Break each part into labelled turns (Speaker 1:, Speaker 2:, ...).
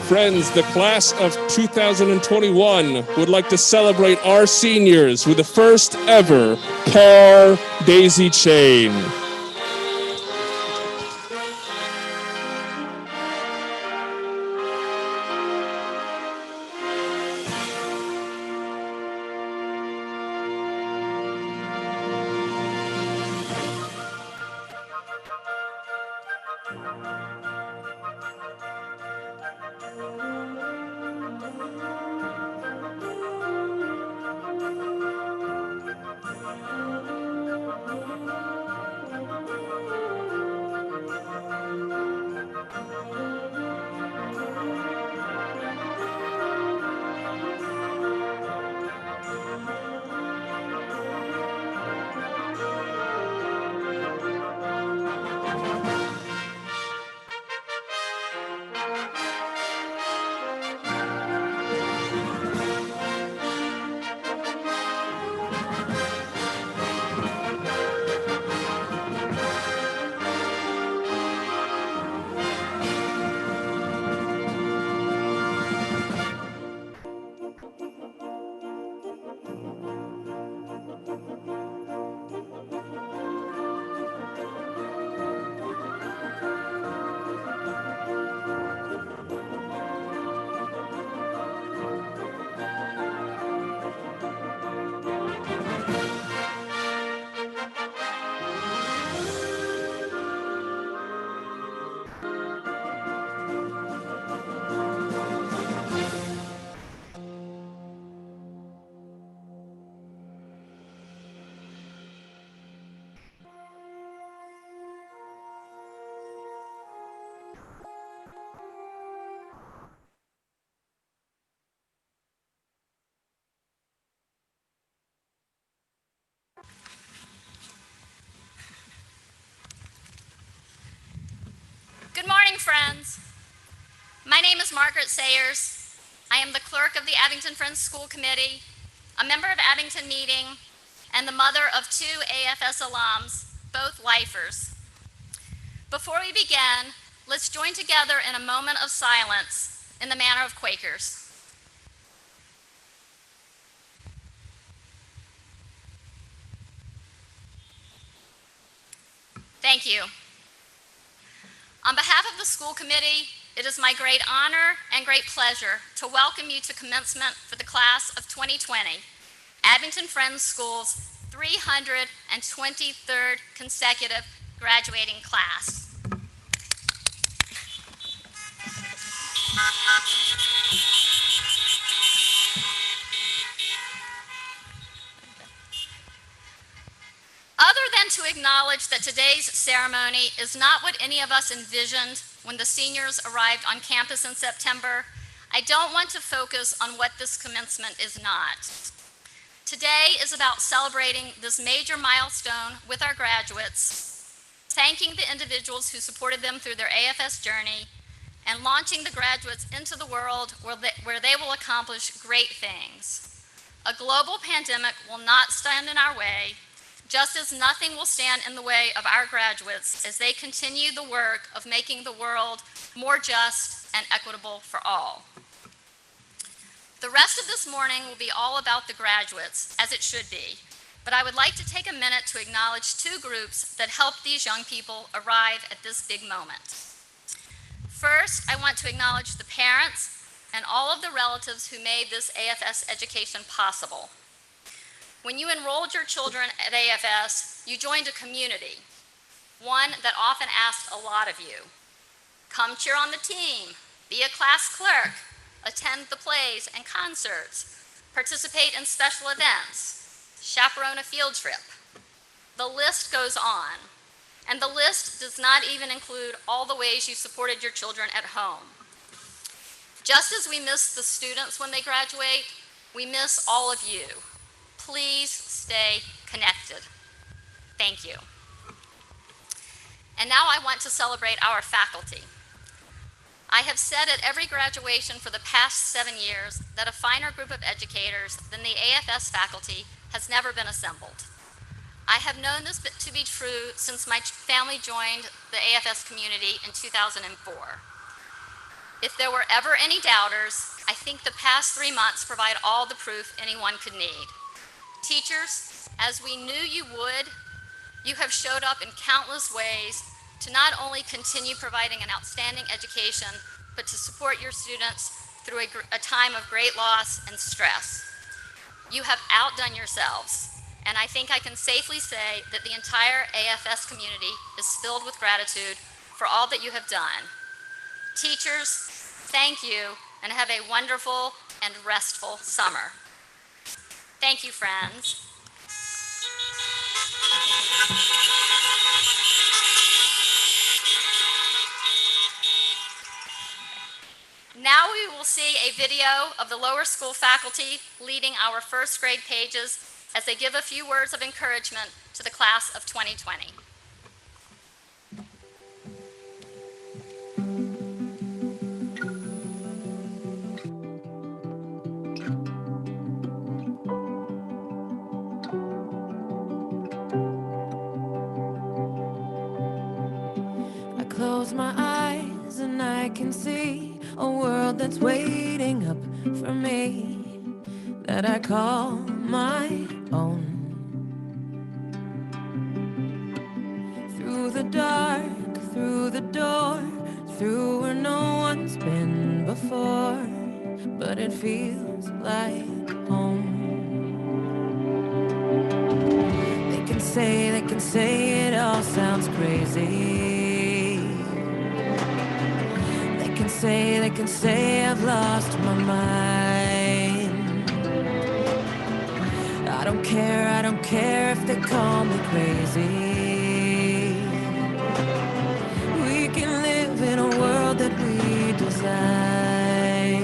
Speaker 1: Friends, the class of 2021 would like to celebrate our seniors with the first ever car daisy chain.
Speaker 2: Good morning, friends. My name is Margaret Sayers. I am the clerk of the Abington Friends School Committee, a member of Abington Meeting, and the mother of 2 AFS alums, both lifers. Before we begin, let's join together in a moment of silence in the manner of Quakers. Thank you. On behalf of the school committee, it is my great honor and great pleasure to welcome you to commencement for the class of 2020, Abington Friends School's 323rd consecutive graduating class. Other than to acknowledge that today's ceremony is not what any of us envisioned when the seniors arrived on campus in September, I don't want to focus on what this commencement is not. Today is about celebrating this major milestone with our graduates, thanking the individuals who supported them through their AFS journey, and launching the graduates into the world where they will accomplish great things. A global pandemic will not stand in our way, just as nothing will stand in the way of our graduates as they continue the work of making the world more just and equitable for all. The rest of this morning will be all about the graduates, as it should be, but I would like to take a minute to acknowledge 2 groups that helped these young people arrive at this big moment. First, I want to acknowledge the parents and all of the relatives who made this AFS education possible. When you enrolled your children at AFS, you joined a community, one that often asked a lot of you. Come cheer on the team, be a class clerk, attend the plays and concerts, participate in special events, chaperone a field trip. The list goes on, and the list does not even include all the ways you supported your children at home. Just as we miss the students when they graduate, we miss all of you. Please stay connected. Thank you. And now I want to celebrate our faculty. I have said at every graduation for the past 7 years that a finer group of educators than the AFS faculty has never been assembled. I have known this to be true since my family joined the AFS community in 2004. If there were ever any doubters, I think the past 3 months provide all the proof anyone could need. Teachers, as we knew you would, you have showed up in countless ways to not only continue providing an outstanding education, but to support your students through a time of great loss and stress. You have outdone yourselves, and I think I can safely say that the entire AFS community is filled with gratitude for all that you have done. Teachers, thank you, and have a wonderful and restful summer. Thank you, friends. Now we will see a video of the lower school faculty leading our first grade pages as they give a few words of encouragement to the class of 2020.
Speaker 3: I close my eyes and I can see a world that's waiting up for me, that I call my own. Through the dark, through the door, through where no one's been before, but it feels like home. They can say it all sounds crazy. They can say I've lost my mind. I don't care if they call me crazy. We can live in a world that we design.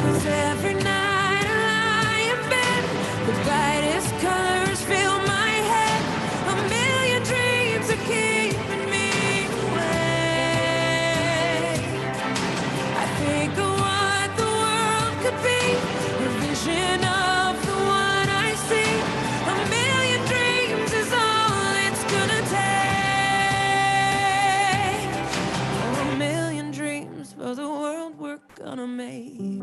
Speaker 3: 'Cause every night I lie in bed, the brightest colors fill my head. A million dreams are keeping me awake. I think of what the world could be, a vision of the one I see. A million dreams is all it's gonna take. Oh, a million dreams for the world we're gonna make.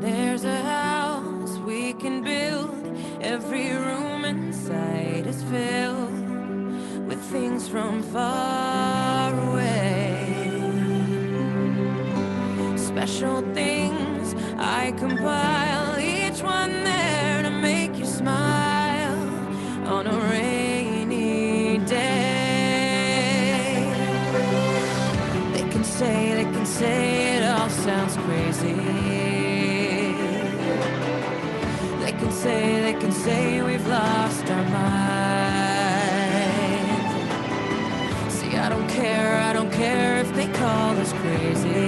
Speaker 3: There's a house we can build. Every room inside is filled with things from far away. Special things I compile, each one there to make you smile on a rainy day. They can say it all sounds crazy. They can say we've lost our mind. See, I don't care if they call us crazy.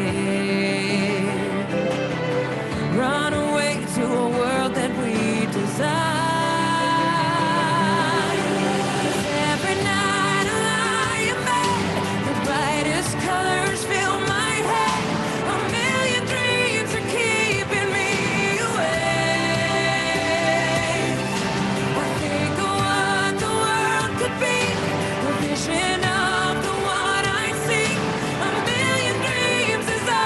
Speaker 3: Run away to a world that we design. Every night I lie in bed, the brightest colors fill my head. A million dreams are keeping me awake. I think of what the world could be, a vision of the one I see. A million dreams is all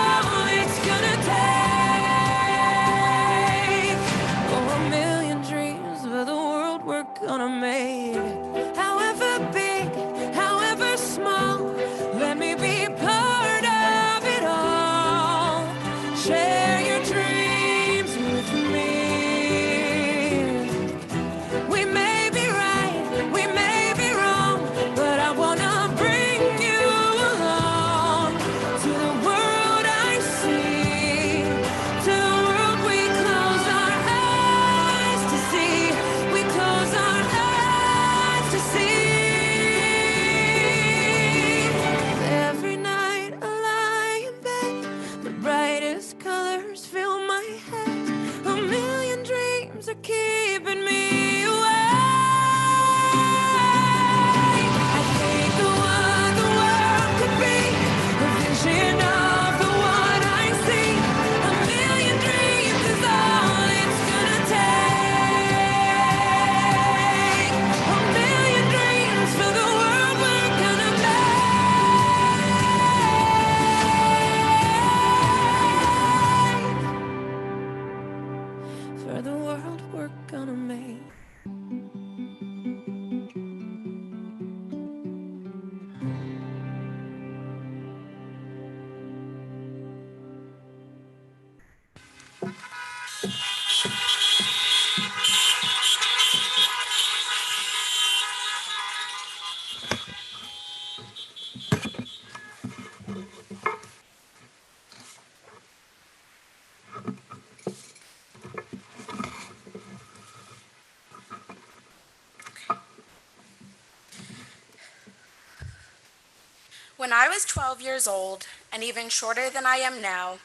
Speaker 4: When I was 12 years old, and even shorter than I am now,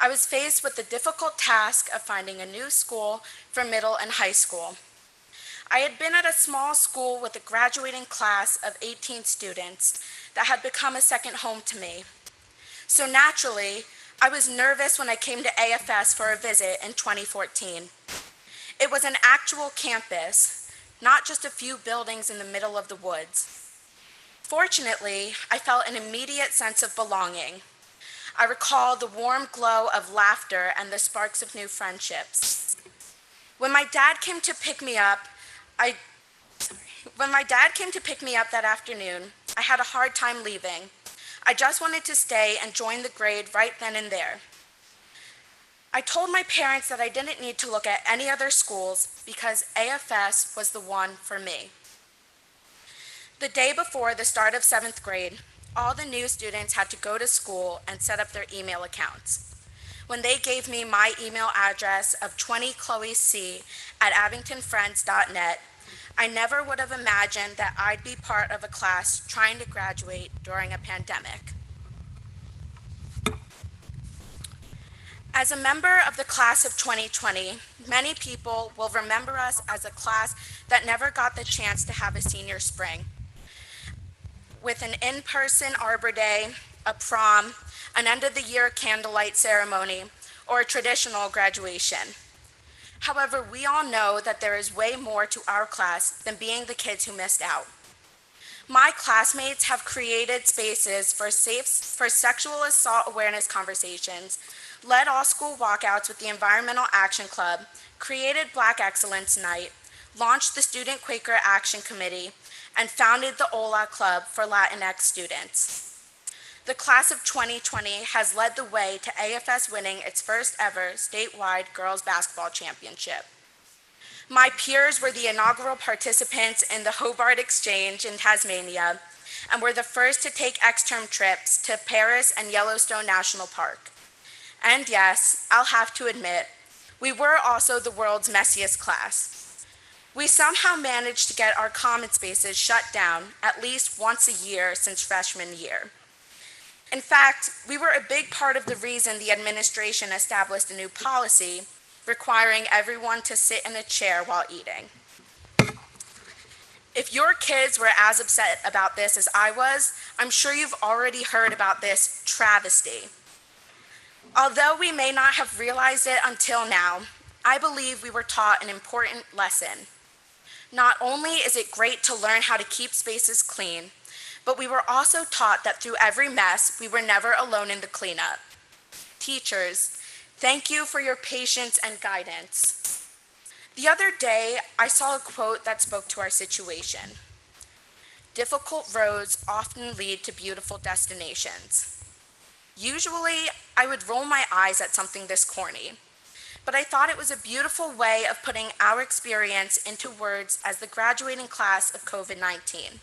Speaker 4: I was faced with the difficult task of finding a new school for middle and high school. I had been at a small school with a graduating class of 18 students that had become a second home to me. So naturally, I was nervous when I came to AFS for a visit in 2014. It was an actual campus, not just a few buildings in the middle of the woods. Fortunately, I felt an immediate sense of belonging. I recall the warm glow of laughter and the sparks of new friendships. When my dad came to pick me up, that afternoon, I had a hard time leaving. I just wanted to stay and join the grade right then and there. I told my parents that I didn't need to look at any other schools because AFS was the one for me. The day before the start of 7th grade, all the new students had to go to school and set up their email accounts. When they gave me my email address of 20chloec@abingtonfriends.net, I never would have imagined that I'd be part of a class trying to graduate during a pandemic. As a member of the class of 2020, many people will remember us as a class that never got the chance to have a senior spring. With an in-person Arbor Day, a prom, an end-of-the-year candlelight ceremony, or a traditional graduation. However, we all know that there is way more to our class than being the kids who missed out. My classmates have created spaces for sexual assault awareness conversations, led all-school walkouts with the Environmental Action Club, created Black Excellence Night, launched the Student Quaker Action Committee, and founded the OLA Club for Latinx students. The class of 2020 has led the way to AFS winning its first ever statewide girls basketball championship. My peers were the inaugural participants in the Hobart Exchange in Tasmania and were the first to take exterm trips to Paris and Yellowstone National Park. And yes, I'll have to admit, we were also the world's messiest class. We somehow managed to get our common spaces shut down at least once a year since freshman year. In fact, we were a big part of the reason the administration established a new policy requiring everyone to sit in a chair while eating. If your kids were as upset about this as I was, I'm sure you've already heard about this travesty. Although we may not have realized it until now, I believe we were taught an important lesson. Not only is it great to learn how to keep spaces clean, but we were also taught that through every mess, we were never alone in the cleanup. Teachers, thank you for your patience and guidance. The other day, I saw a quote that spoke to our situation. Difficult roads often lead to beautiful destinations. Usually, I would roll my eyes at something this corny, but I thought it was a beautiful way of putting our experience into words as the graduating class of COVID-19.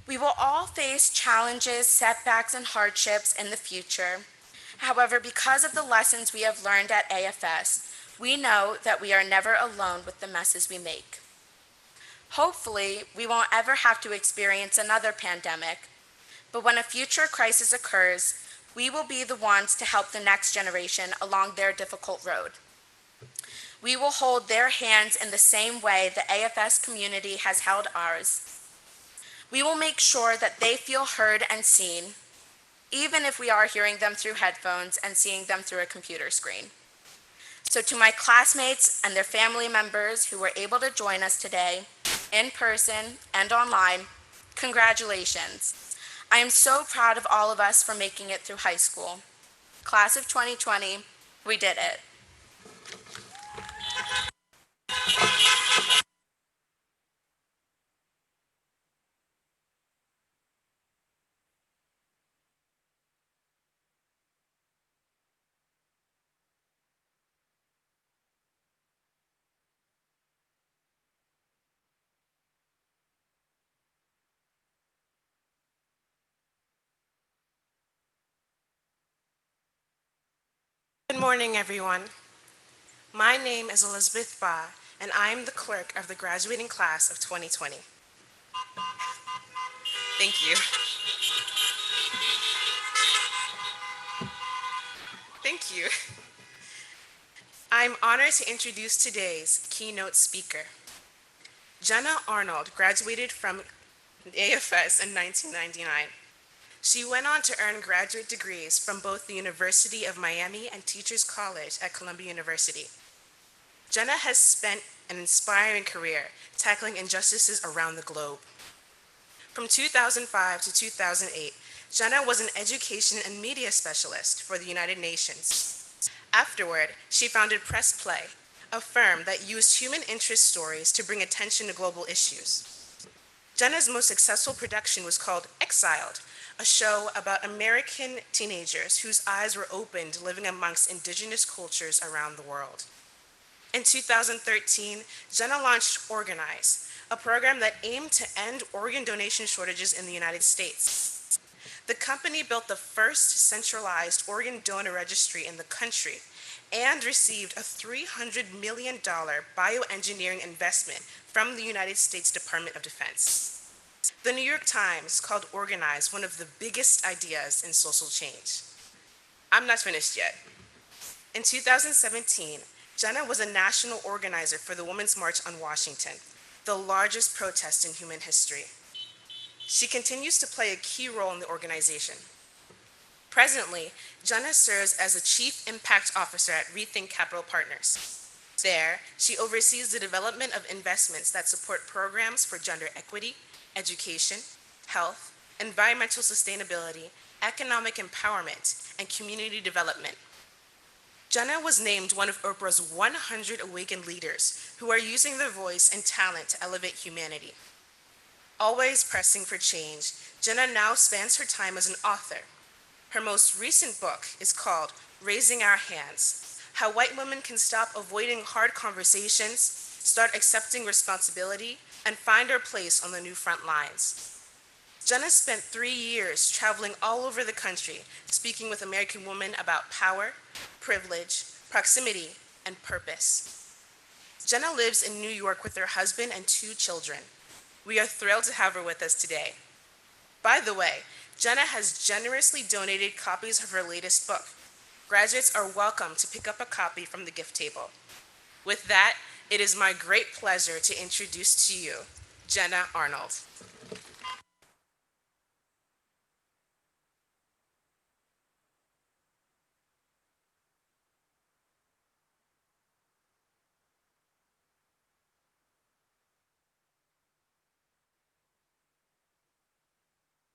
Speaker 4: We will all face challenges, setbacks, and hardships in the future. However, because of the lessons we have learned at AFS, we know that we are never alone with the messes we make. Hopefully, we won't ever have to experience another pandemic, but when a future crisis occurs, we will be the ones to help the next generation along their difficult road. We will hold their hands in the same way the AFS community has held ours. We will make sure that they feel heard and seen, even if we are hearing them through headphones and seeing them through a computer screen. So to my classmates and their family members who were able to join us today, in person and online, congratulations. I am so proud of all of us for making it through high school. Class of 2020, we did it.
Speaker 5: Good morning, everyone. My name is Elizabeth Ba, and I am the clerk of the graduating class of 2020. Thank you. Thank you. I'm honored to introduce today's keynote speaker. Jenna Arnold graduated from AFS in 1999. She went on to earn graduate degrees from both the University of Miami and Teachers College at Columbia University. Jenna has spent an inspiring career tackling injustices around the globe. From 2005 to 2008, Jenna was an education and media specialist for the United Nations. Afterward, she founded Press Play, a firm that used human interest stories to bring attention to global issues. Jenna's most successful production was called Exiled, a show about American teenagers whose eyes were opened living amongst indigenous cultures around the world. In 2013, Jenna launched Organize, a program that aimed to end organ donation shortages in the United States. The company built the first centralized organ donor registry in the country and received a $300 million bioengineering investment from the United States Department of Defense. The New York Times called Organize one of the biggest ideas in social change. I'm not finished yet. In 2017, Jenna was a national organizer for the Women's March on Washington, the largest protest in human history. She continues to play a key role in the organization. Presently, Jenna serves as a Chief Impact Officer at Rethink Capital Partners. There, she oversees the development of investments that support programs for gender equity, education, health, environmental sustainability, economic empowerment, and community development. Jenna was named one of Oprah's 100 awakened leaders who are using their voice and talent to elevate humanity. Always pressing for change, Jenna now spends her time as an author. Her most recent book is called Raising Our Hands: How White Women Can Stop Avoiding Hard Conversations, Start Accepting Responsibility, and Find Our Place on the New Front Lines. Jenna spent 3 years traveling all over the country, speaking with American women about power, privilege, proximity, and purpose. Jenna lives in New York with her husband and 2 children. We are thrilled to have her with us today. By the way, Jenna has generously donated copies of her latest book. Graduates are welcome to pick up a copy from the gift table. With that, it is my great pleasure to introduce to you Jenna Arnold.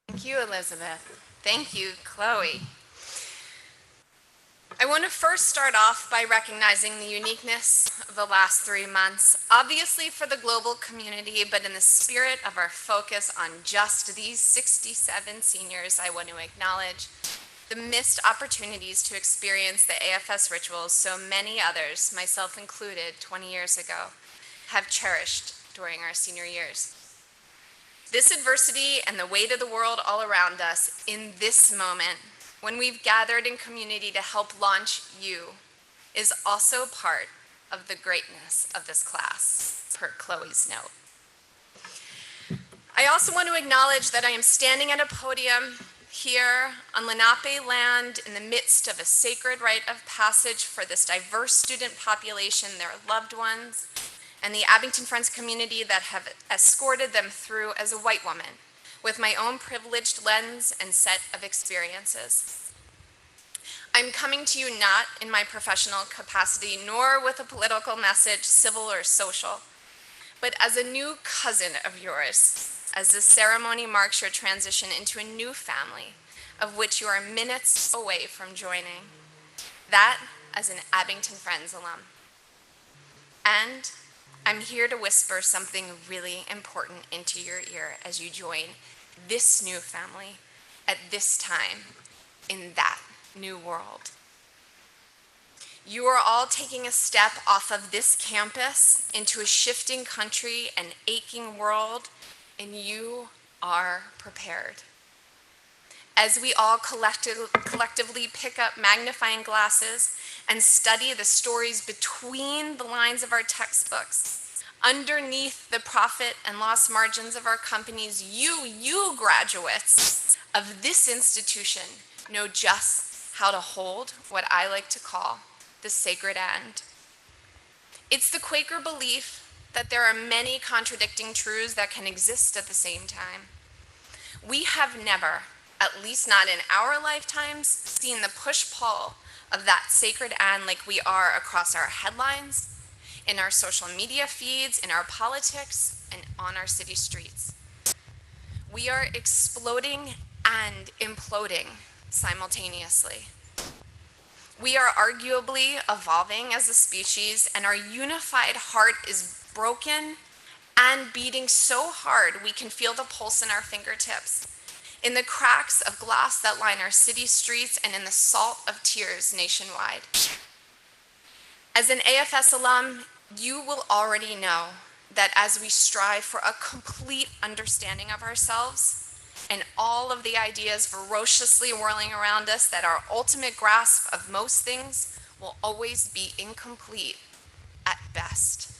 Speaker 6: Thank you, Elizabeth. Thank you, Chloe. I want to first start off by recognizing the uniqueness of the last 3 months, obviously for the global community, but in the spirit of our focus on just these 67 seniors, I want to acknowledge the missed opportunities to experience the AFS rituals so many others, myself included, 20 years ago, have cherished during our senior years. This adversity and the weight of the world all around us in this moment, when we've gathered in community to help launch you, is also part of the greatness of this class, per Chloe's note. I also want to acknowledge that I am standing at a podium here on Lenape land in the midst of a sacred rite of passage for this diverse student population, their loved ones, and the Abington Friends community that have escorted them through as a white woman, with my own privileged lens and set of experiences. I'm coming to you not in my professional capacity, nor with a political message, civil or social, but as a new cousin of yours, as this ceremony marks your transition into a new family, of which you are minutes away from joining. That as an Abington Friends alum. And I'm here to whisper something really important into your ear as you join this new family at this time in that new world. You are all taking a step off of this campus into a shifting country, an aching world, and you are prepared. As we all collectively pick up magnifying glasses and study the stories between the lines of our textbooks, underneath the profit and loss margins of our companies, you graduates of this institution know just how to hold what I like to call the sacred and. It's the Quaker belief that there are many contradicting truths that can exist at the same time. We have never, at least not in our lifetimes, seen the push-pull of that sacred and like we are across our headlines, in our social media feeds, in our politics, and on our city streets. We are exploding and imploding simultaneously. We are arguably evolving as a species, and our unified heart is broken and beating so hard we can feel the pulse in our fingertips, in the cracks of glass that line our city streets, and in the salt of tears nationwide. As an AFS alum, you will already know that as we strive for a complete understanding of ourselves and all of the ideas ferociously whirling around us, that our ultimate grasp of most things will always be incomplete at best.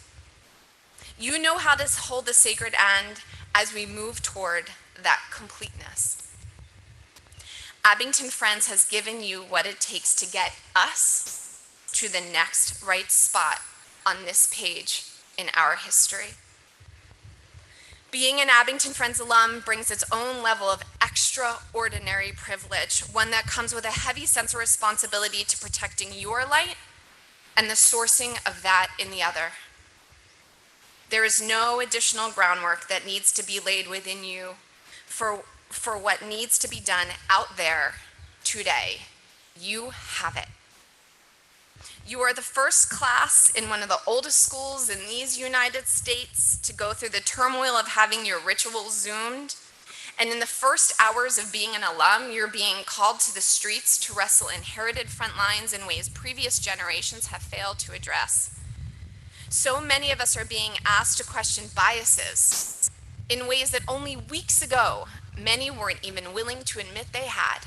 Speaker 6: You know how to hold the sacred and as we move toward that completeness. Abington Friends has given you what it takes to get us to the next right spot on this page in our history. Being an Abington Friends alum brings its own level of extraordinary privilege, one that comes with a heavy sense of responsibility to protecting your light and the sourcing of that in the other. There is no additional groundwork that needs to be laid within you for what needs to be done out there today. You have it. You are the first class in one of the oldest schools in these United States to go through the turmoil of having your rituals zoomed. And in the first hours of being an alum, you're being called to the streets to wrestle inherited front lines in ways previous generations have failed to address. So many of us are being asked to question biases in ways that only weeks ago, many weren't even willing to admit they had.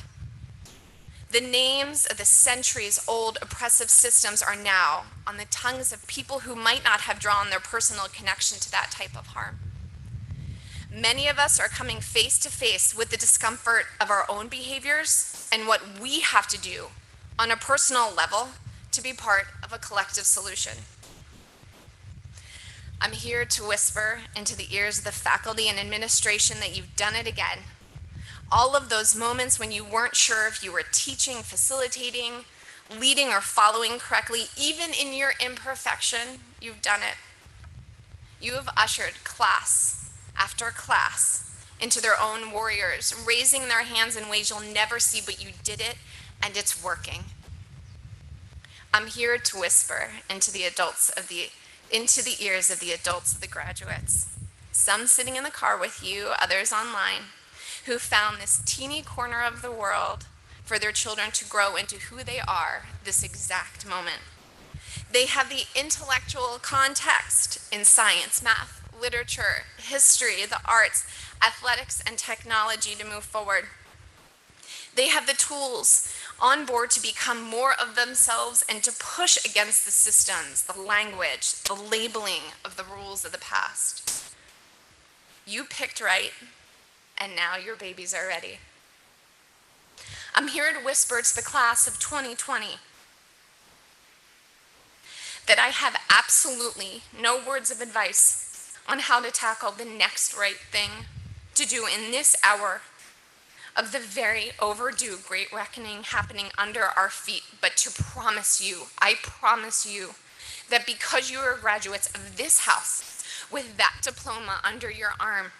Speaker 6: The names of the centuries-old oppressive systems are now on the tongues of people who might not have drawn their personal connection to that type of harm. Many of us are coming face to face with the discomfort of our own behaviors and what we have to do on a personal level to be part of a collective solution. I'm here to whisper into the ears of the faculty and administration that you've done it again. All of those moments when you weren't sure if you were teaching, facilitating, leading, or following correctly, even in your imperfection, you've done it. You have ushered class after class into their own warriors, raising their hands in ways you'll never see, but you did it, and it's working. I'm here to whisper into the ears of the adults of the graduates, some sitting in the car with you, others online, who found this teeny corner of the world for their children to grow into who they are this exact moment. They have the intellectual context in science, math, literature, history, the arts, athletics, and technology to move forward. They have the tools on board to become more of themselves and to push against the systems, the language, the labeling of the rules of the past. You picked right, and now your babies are ready. I'm here to whisper to the class of 2020 that I have absolutely no words of advice on how to tackle the next right thing to do in this hour of the very overdue great reckoning happening under our feet, but to promise you, I promise you, that because you are graduates of this house with that diploma under your arm,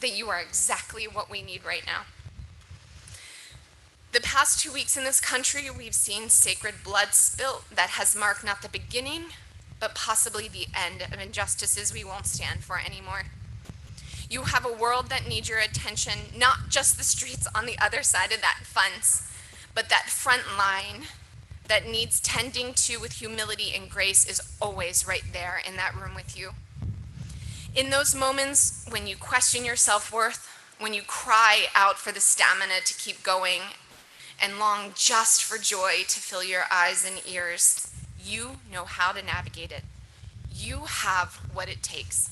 Speaker 6: that you are exactly what we need right now. The past 2 weeks in this country, we've seen sacred blood spilt that has marked not the beginning, but possibly the end of injustices we won't stand for anymore. You have a world that needs your attention, not just the streets on the other side of that fence, but that front line that needs tending to with humility and grace is always right there in that room with you. In those moments when you question your self-worth, when you cry out for the stamina to keep going and long just for joy to fill your eyes and ears, you know how to navigate it. You have what it takes.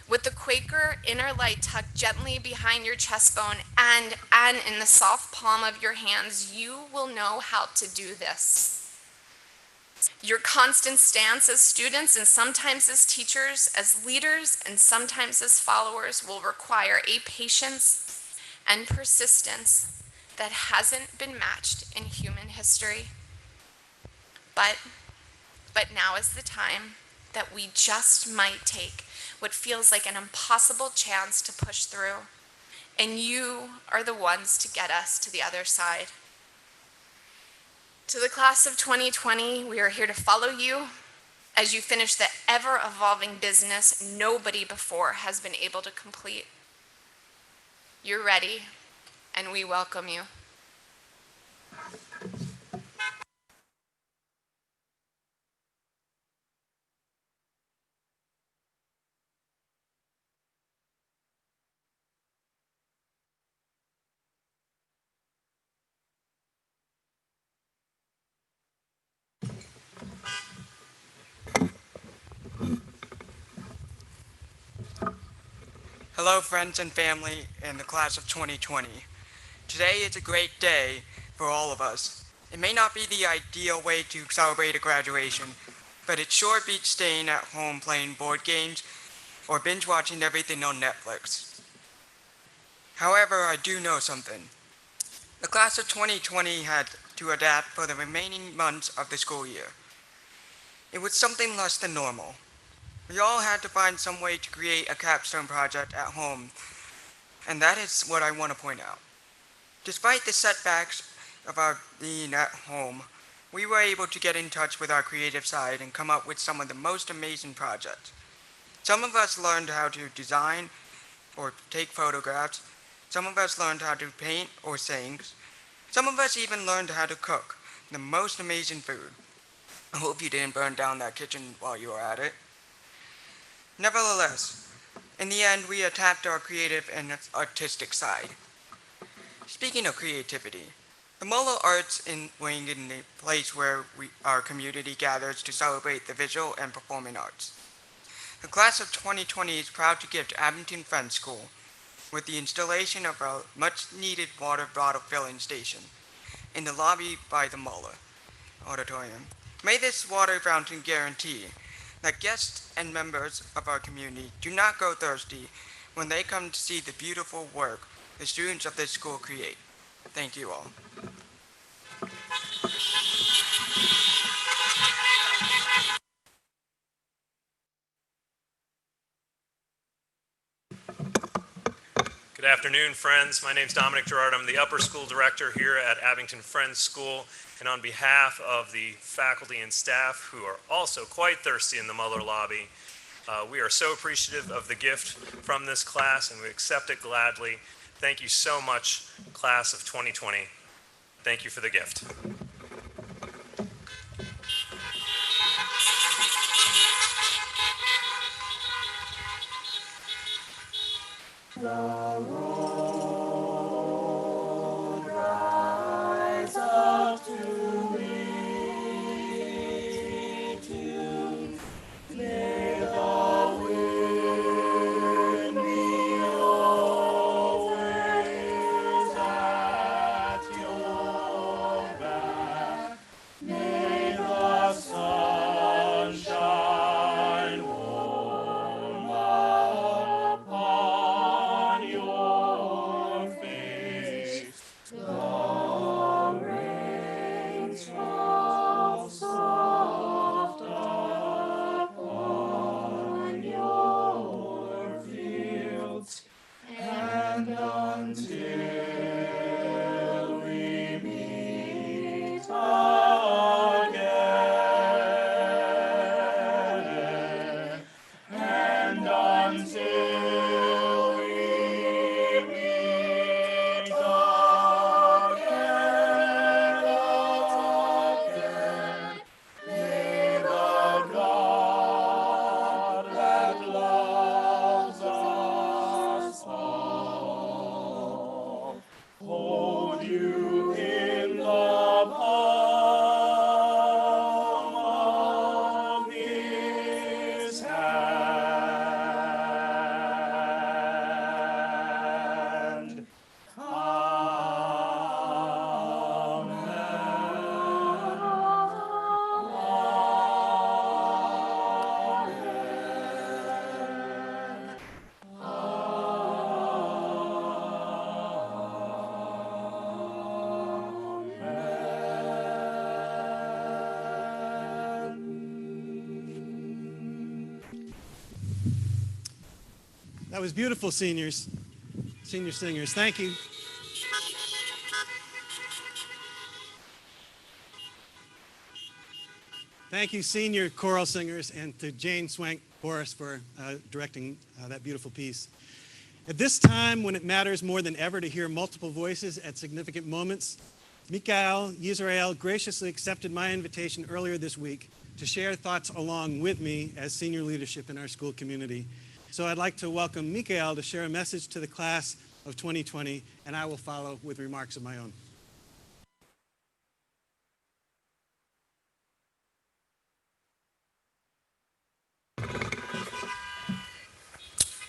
Speaker 6: With the Quaker inner light tucked gently behind your chest bone and in the soft palm of your hands, you will know how to do this. Your constant stance as students and sometimes as teachers, as leaders and sometimes as followers will require a patience and persistence that hasn't been matched in human history. But now is the time that we just might take what feels like an impossible chance to push through. And you are the ones to get us to the other side. To the class of 2020, we are here to follow you as you finish the ever-evolving business nobody before has been able to complete. You're ready, and we welcome you.
Speaker 7: Hello, friends and family in the class of 2020. Today is a great day for all of us. It may not be the ideal way to celebrate a graduation, but it sure beats staying at home playing board games or binge watching everything on Netflix. However, I do know something. The class of 2020 had to adapt for the remaining months of the school year. It was something less than normal. We all had to find some way to create a capstone project at home, and that is what I want to point out. Despite the setbacks of our being at home, we were able to get in touch with our creative side and come up with some of the most amazing projects. Some of us learned how to design or take photographs. Some of us learned how to paint or sing. Some of us even learned how to cook the most amazing food. I hope you didn't burn down that kitchen while you were at it. Nevertheless, in the end, we attacked our creative and artistic side. Speaking of creativity, the Muller Arts Wing is the place where our community gathers to celebrate the visual and performing arts. The class of 2020 is proud to gift Abington Friends School with the installation of a much-needed water bottle filling station in the lobby by the Muller Auditorium. May this water fountain guarantee that guests and members of our community do not go thirsty when they come to see the beautiful work the students of this school create. Thank you all.
Speaker 8: Good afternoon, friends. My name is Dominic Gerard. I'm the upper school director here at Abington Friends School. And on behalf of the faculty and staff who are also quite thirsty in the Muller lobby, we are so appreciative of the gift from this class, and we accept it gladly. Thank you so much, class of 2020. Thank you for the gift.
Speaker 9: That was beautiful, senior singers. Thank you. Thank you, senior choral singers, and to Jane Swank Boris for directing that beautiful piece. At this time, when it matters more than ever to hear multiple voices at significant moments, Mikhail Yisrael graciously accepted my invitation earlier this week to share thoughts along with me as senior leadership in our school community. So I'd like to welcome Mikhail to share a message to the class of 2020, and I will follow with remarks of my own.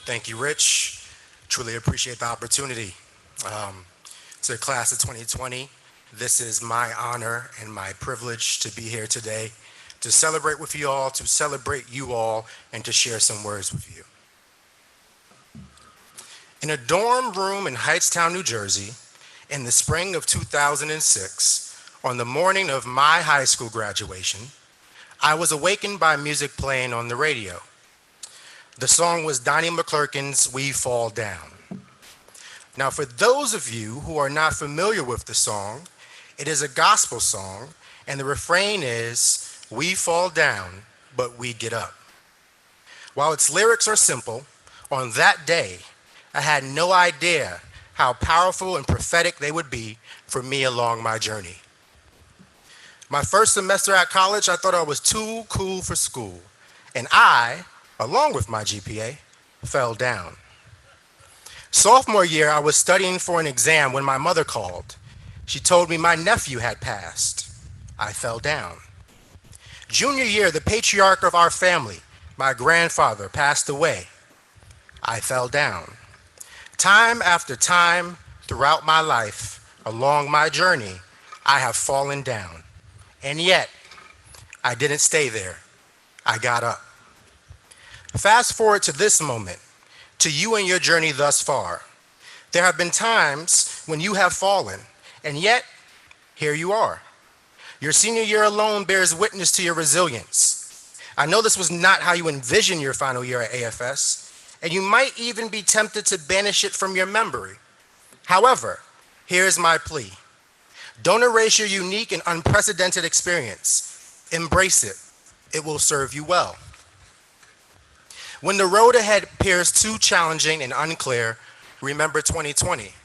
Speaker 10: Thank you, Rich. Truly appreciate the opportunity. To the class of 2020, this is my honor and my privilege to be here today to celebrate with you all, and to share some words with you. In a dorm room in Hightstown, New Jersey, in the spring of 2006, on the morning of my high school graduation, I was awakened by music playing on the radio. The song was Donnie McClurkin's We Fall Down. Now, for those of you who are not familiar with the song, it is a gospel song, and the refrain is, "We fall down, but we get up." While its lyrics are simple, on that day, I had no idea how powerful and prophetic they would be for me along my journey. My first semester at college, I thought I was too cool for school, and I, along with my GPA, fell down. Sophomore year, I was studying for an exam when my mother called. She told me my nephew had passed. I fell down. Junior year, the patriarch of our family, my grandfather, passed away. I fell down. Time after time throughout my life, along my journey, I have fallen down. And yet, I didn't stay there. I got up. Fast forward to this moment, to you and your journey thus far. There have been times when you have fallen, and yet, here you are. Your senior year alone bears witness to your resilience. I know this was not how you envisioned your final year at AFS, and you might even be tempted to banish it from your memory. However, here's my plea. Don't erase your unique and unprecedented experience. Embrace it. It will serve you well. When the road ahead appears too challenging and unclear, remember 2020.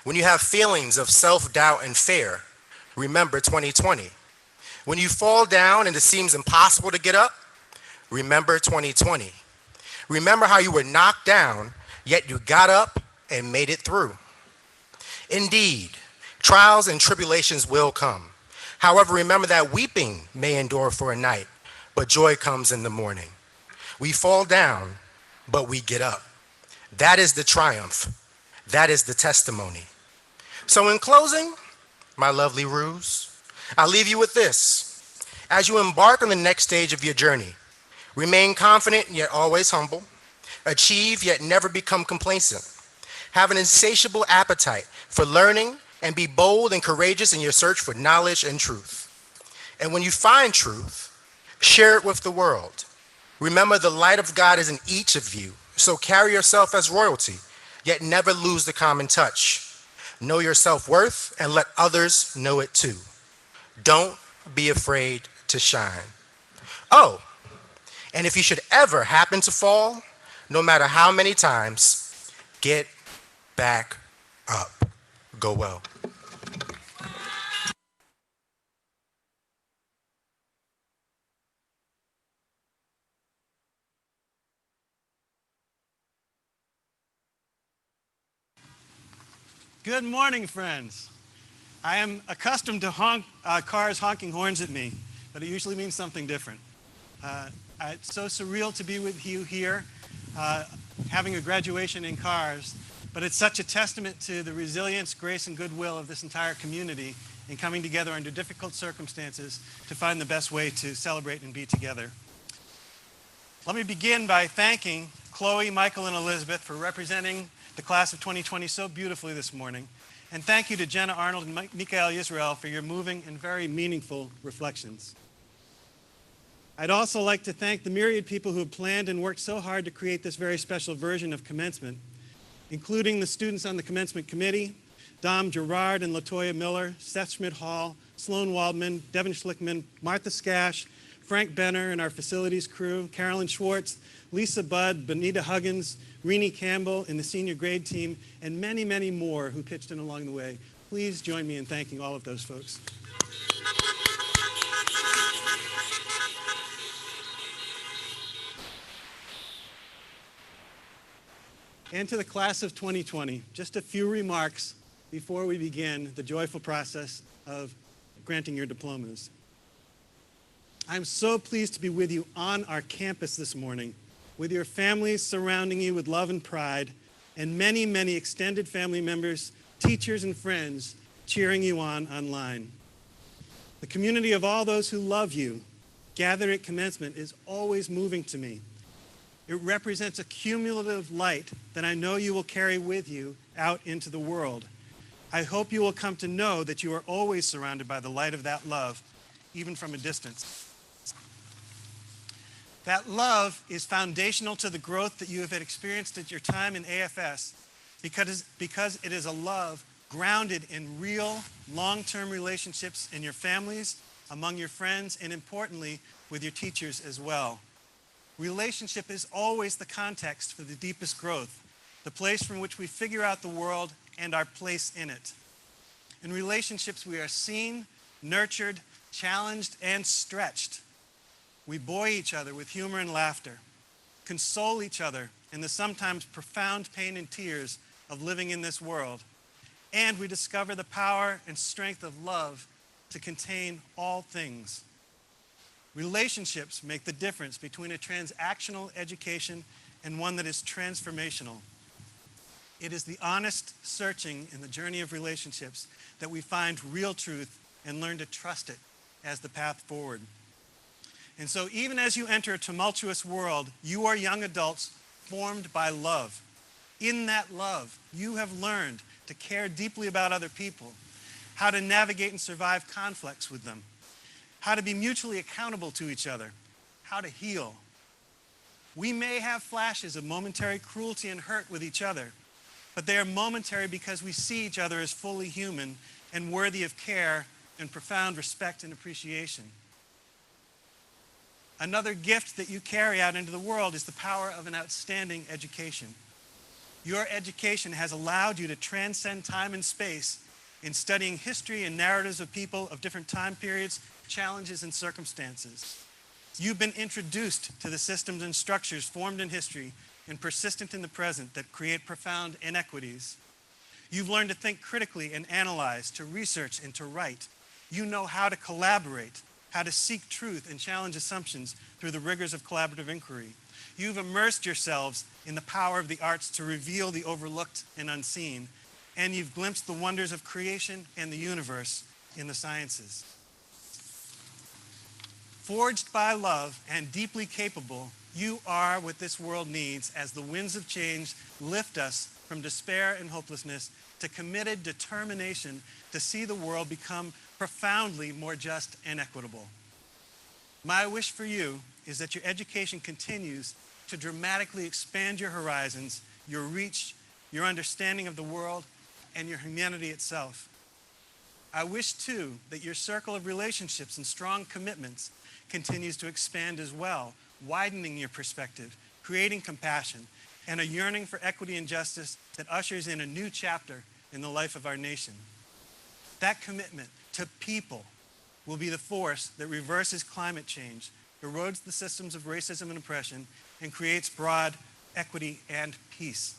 Speaker 10: When you have feelings of self-doubt and fear, remember 2020. When you fall down and it seems impossible to get up, remember 2020. Remember how you were knocked down, yet you got up and made it through. Indeed, trials and tribulations will come. However, remember that weeping may endure for a night, but joy comes in the morning. We fall down, but we get up. That is the triumph. That is the testimony. So in closing, my lovely ruse, I'll leave you with this. As you embark on the next stage of your journey, remain confident yet always humble. Achieve yet never become complacent. Have an insatiable appetite for learning and be bold and courageous in your search for knowledge and truth. And when you find truth, share it with the world. Remember, the light of God is in each of you, so carry yourself as royalty, yet never lose the common touch. Know your self-worth and let others know it too. Don't be afraid to shine. Oh, and if you should ever happen to fall, no matter how many times, get back up. Go well.
Speaker 9: Good morning, friends. I am accustomed to cars honking horns at me, but it usually means something different. It's so surreal to be with you here, having a graduation in cars, but it's such a testament to the resilience, grace, and goodwill of this entire community in coming together under difficult circumstances to find the best way to celebrate and be together. Let me begin by thanking Chloe, Michael, and Elizabeth for representing the class of 2020 so beautifully this morning. And thank you to Jenna Arnold and Mikhail Yisrael for your moving and very meaningful reflections. I'd also like to thank the myriad people who have planned and worked so hard to create this very special version of Commencement, including the students on the Commencement Committee, Dom Gerard and Latoya Miller, Seth Schmidt-Hall, Sloan Waldman, Devin Schlickman, Martha Skash, Frank Benner and our facilities crew, Carolyn Schwartz, Lisa Budd, Benita Huggins, Renee Campbell and the senior grade team, and many, many more who pitched in along the way. Please join me in thanking all of those folks. And to the class of 2020, just a few remarks before we begin the joyful process of granting your diplomas. I'm so pleased to be with you on our campus this morning, with your families surrounding you with love and pride, and many, many extended family members, teachers, and friends cheering you on online. The community of all those who love you gathered at Commencement is always moving to me. It represents a cumulative light that I know you will carry with you out into the world. I hope you will come to know that you are always surrounded by the light of that love, even from a distance. That love is foundational to the growth that you have experienced at your time in AFS because it is a love grounded in real, long-term relationships in your families, among your friends, and importantly, with your teachers as well. Relationship is always the context for the deepest growth, the place from which we figure out the world and our place in it. In relationships, we are seen, nurtured, challenged, and stretched. We buoy each other with humor and laughter, console each other in the sometimes profound pain and tears of living in this world, and we discover the power and strength of love to contain all things. Relationships make the difference between a transactional education and one that is transformational. It is the honest searching in the journey of relationships that we find real truth and learn to trust it as the path forward. And so even as you enter a tumultuous world, you are young adults formed by love. In that love, you have learned to care deeply about other people, how to navigate and survive conflicts with them, how to be mutually accountable to each other, how to heal. We may have flashes of momentary cruelty and hurt with each other, but they are momentary because we see each other as fully human and worthy of care and profound respect and appreciation. Another gift that you carry out into the world is the power of an outstanding education. Your education has allowed you to transcend time and space in studying history and narratives of people of different time periods, challenges, and circumstances. You've been introduced to the systems and structures formed in history and persistent in the present that create profound inequities. You've learned to think critically and analyze, to research and to write. You know how to collaborate, how to seek truth and challenge assumptions through the rigors of collaborative inquiry. You've immersed yourselves in the power of the arts to reveal the overlooked and unseen, and you've glimpsed the wonders of creation and the universe in the sciences. Forged by love and deeply capable, you are what this world needs as the winds of change lift us from despair and hopelessness to committed determination to see the world become profoundly more just and equitable. My wish for you is that your education continues to dramatically expand your horizons, your reach, your understanding of the world, and your humanity itself. I wish, too, that your circle of relationships and strong commitments continues to expand as well, widening your perspective, creating compassion, and a yearning for equity and justice that ushers in a new chapter in the life of our nation. That commitment to people will be the force that reverses climate change, erodes the systems of racism and oppression, and creates broad equity and peace.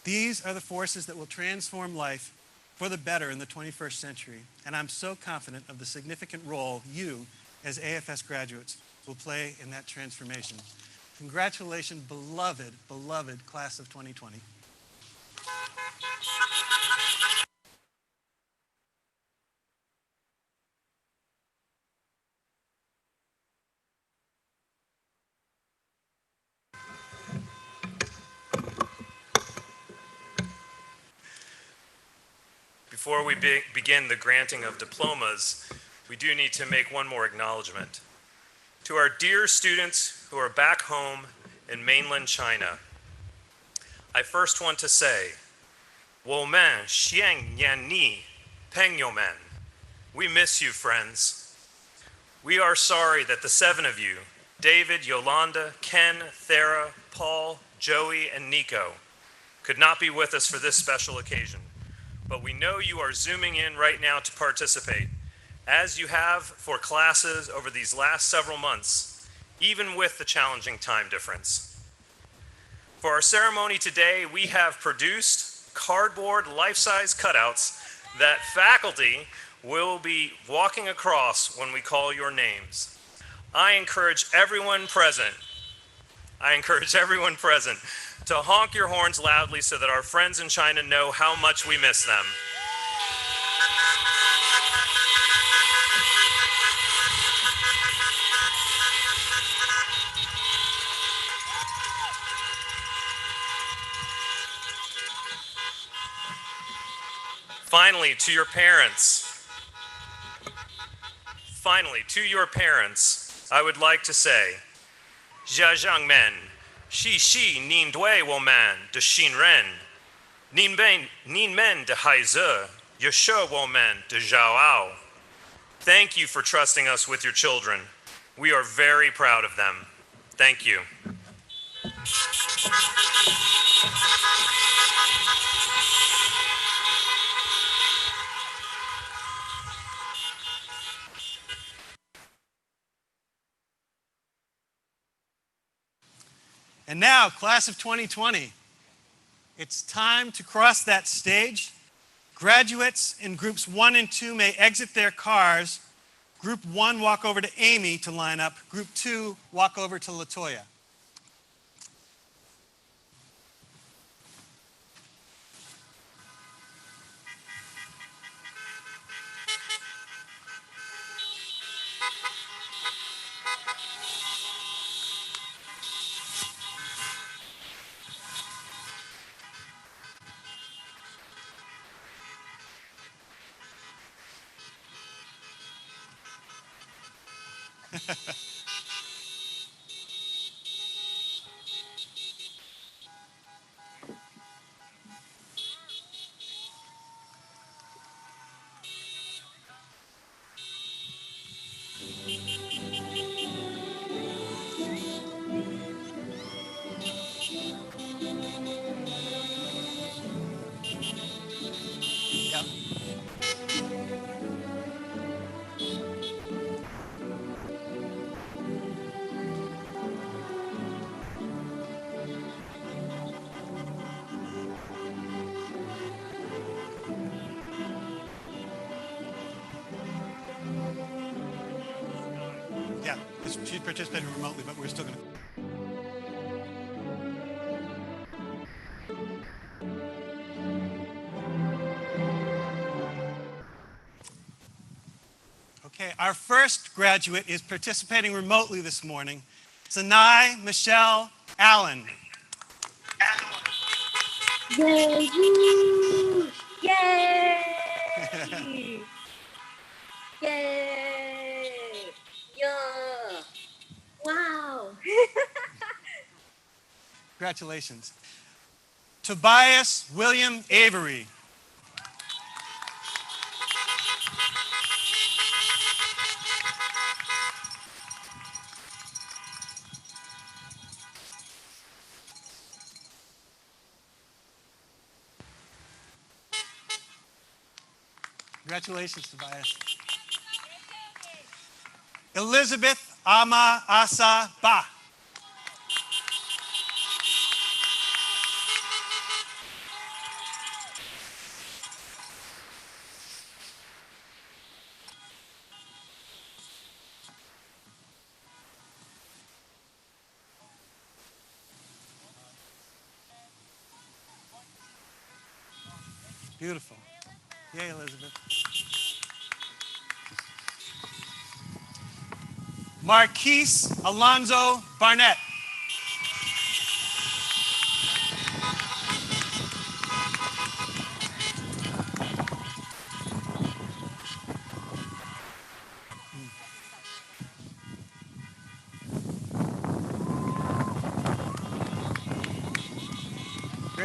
Speaker 9: These are the forces that will transform life for the better in the 21st century, and I'm so confident of the significant role you, as AFS graduates, will play in that transformation. Congratulations, beloved, beloved class of 2020.
Speaker 8: Before we begin the granting of diplomas, we do need to make one more acknowledgement. To our dear students who are back home in mainland China, I first want to say, 我们想念你，朋友们. We miss you, friends. We are sorry that the 7 of you, David, Yolanda, Ken, Thera, Paul, Joey, and Nico, could not be with us for this special occasion. But we know you are zooming in right now to participate, as you have for classes over these last several months, even with the challenging time difference. For our ceremony today, we have produced cardboard life-size cutouts that faculty will be walking across when we call your names. I encourage everyone present to honk your horns loudly so that our friends in China know how much we miss them. Finally, to your parents, I would like to say, 家长们，谢谢您对我们的信任，您们的孩子也是我们的骄傲. Thank you for trusting us with your children. We are very proud of them. Thank you.
Speaker 9: And now, class of 2020, it's time to cross that stage. Graduates in groups 1 and 2 may exit their cars. Group 1, walk over to Amy to line up. Group 2, walk over to Latoya. Yep. Yeah, she's participating remotely, but we're still going to. Okay, our first graduate is participating remotely this morning. Sanai Michelle Allen.
Speaker 11: Yay! Woo! Yay! Yay! Yeah! Wow!
Speaker 9: Congratulations. Tobias William Avery. Congratulations, Tobias. Elizabeth Ama Asa Ba. Beautiful. Yay, Elizabeth. Marquise Alonzo Barnett.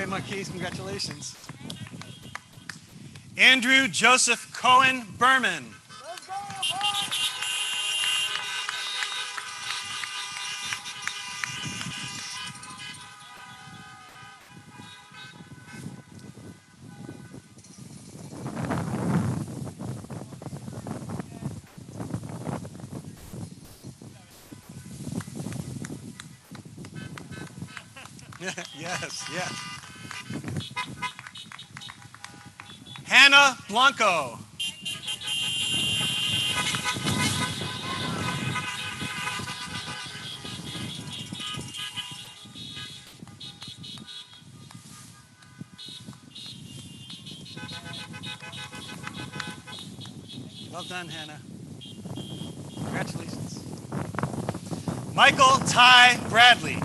Speaker 9: Hey, Marquise, congratulations. Andrew Joseph Cohen Berman. Yes, yes. Hannah Blanco. Well done, Hannah. Congratulations. Michael Ty Bradley.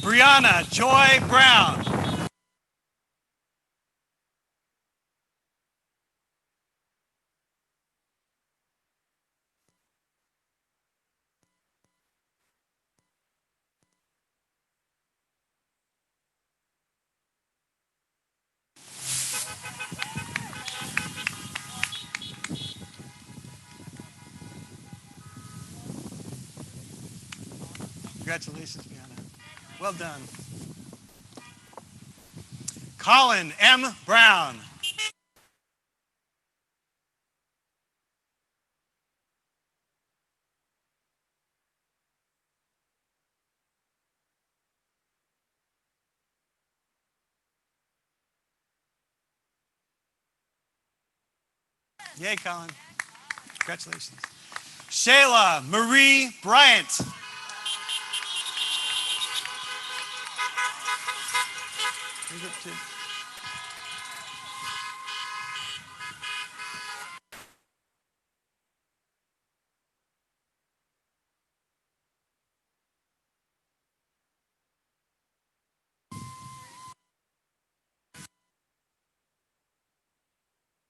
Speaker 9: Brianna Joy Brown. Congratulations, Brianna. Well done. Colin M. Brown. Yay, Colin. Congratulations. Shayla Marie Bryant.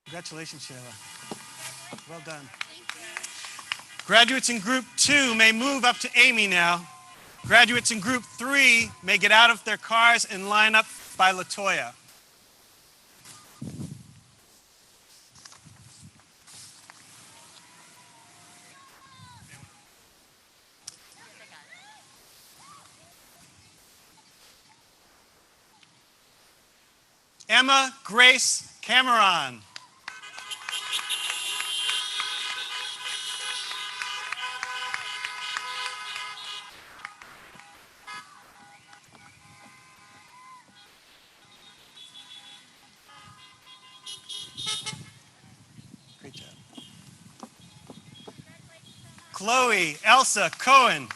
Speaker 9: Congratulations, Shayla. Well done. Graduates in Group 2 may move up to Amy now. Graduates in Group 3 may get out of their cars and line up by Latoya. Emma Grace Cameron. Great job. Chloe Elsa Cohen.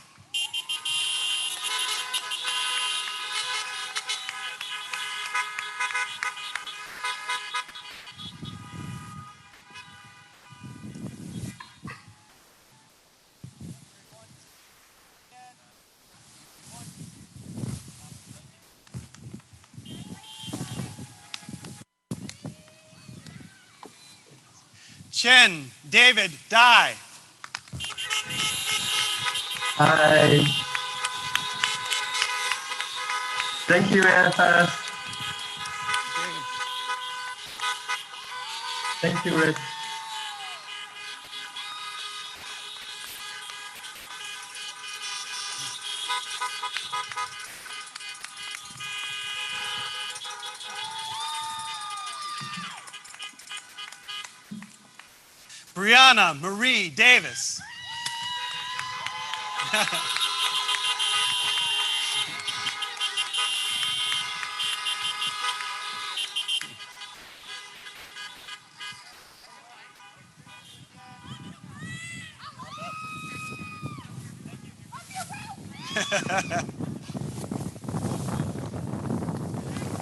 Speaker 9: Chen David Dye.
Speaker 12: Hi. Thank you, AFS. Thank you, Rick.
Speaker 9: Brianna Marie Davis.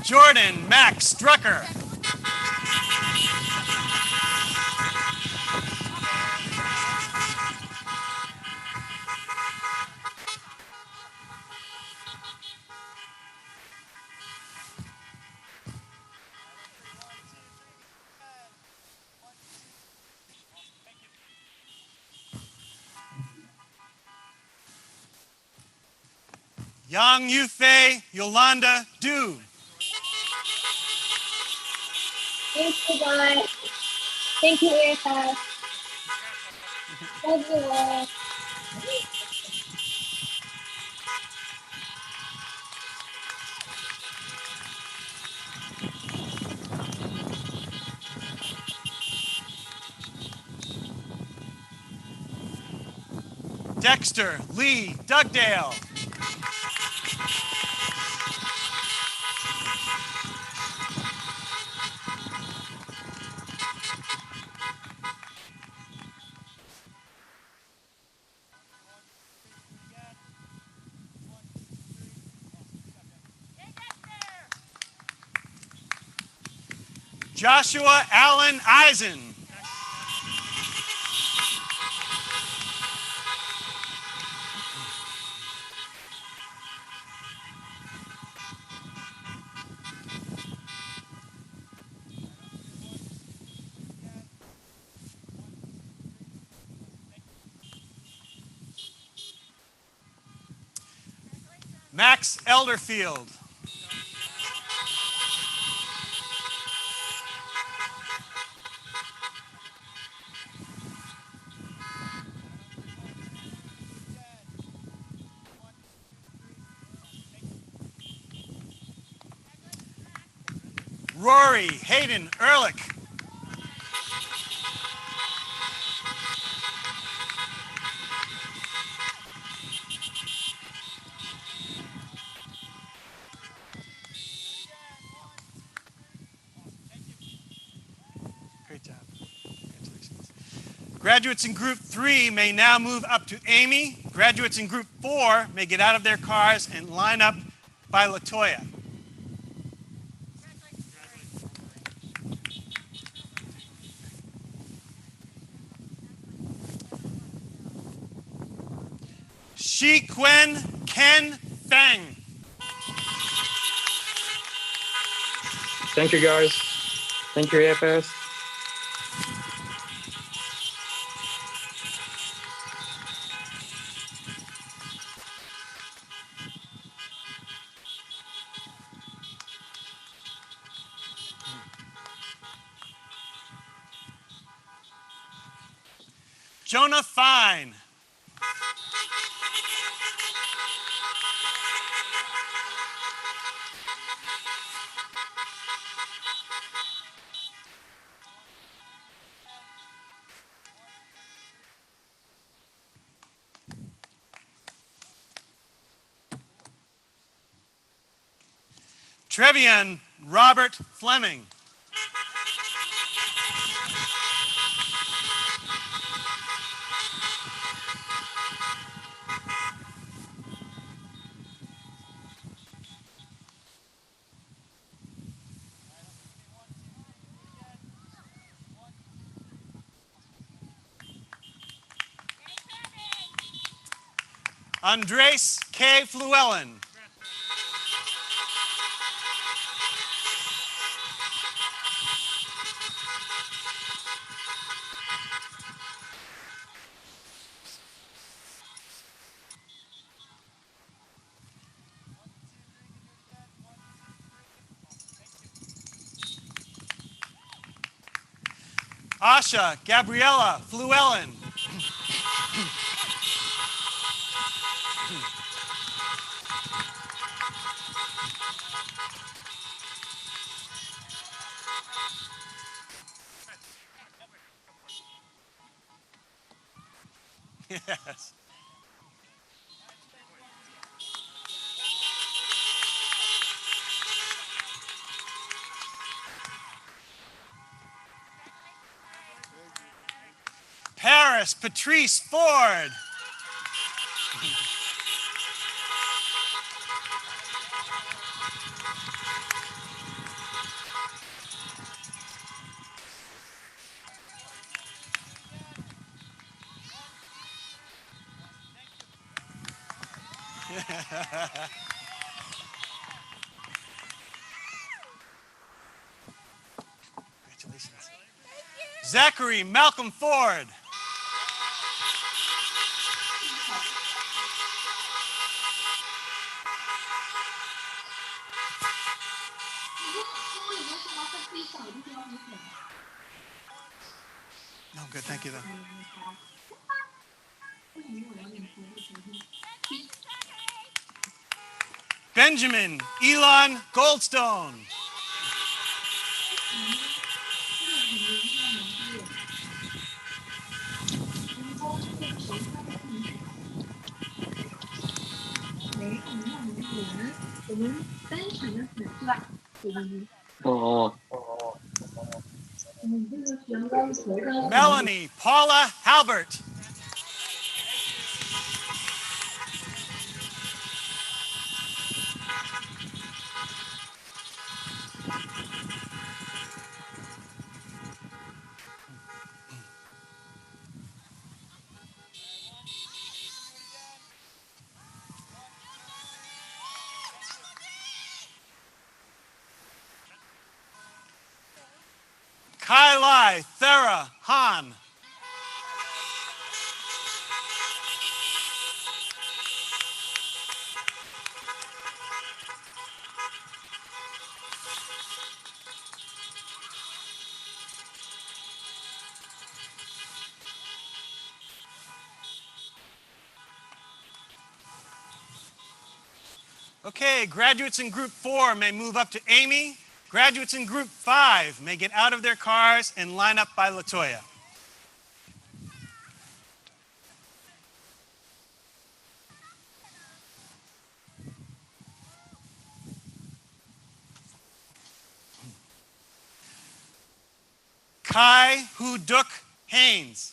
Speaker 9: Jordan Max Drucker. Yang Yufei Yolanda Du.
Speaker 11: Thank you, guys. Thank you, AFS. Love you all.
Speaker 9: Dexter Lee Dugdale. Joshua Allen Eisen. Max Elderfield. Rory Hayden Ehrlich. Great job. Congratulations. Graduates in Group 3 may now move up to Amy. Graduates in Group 4 may get out of their cars and line up by Latoya. Shi Quen Ken Feng.
Speaker 13: Thank you, guys. Thank you, AFS.
Speaker 9: Jonah Fine. Trevian Robert Fleming. Andres K. Fluellen. Asha Gabriella Fluellen. Yes. Paris Patrice Ford. Congratulations. Zachary Malcolm Ford. No, good. Thank you, though. Benjamin Elon Goldstone. Melanie Paula Halbert. Kylie Thera Hahn. Okay, graduates in group 4 may move up to Amy. Graduates in group 5 may get out of their cars and line up by Latoya. Kai Huduk Haynes.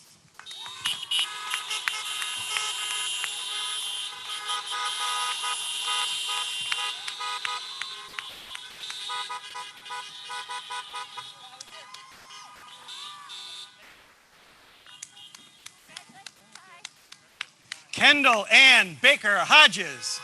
Speaker 9: Kendall Ann Baker Hodges.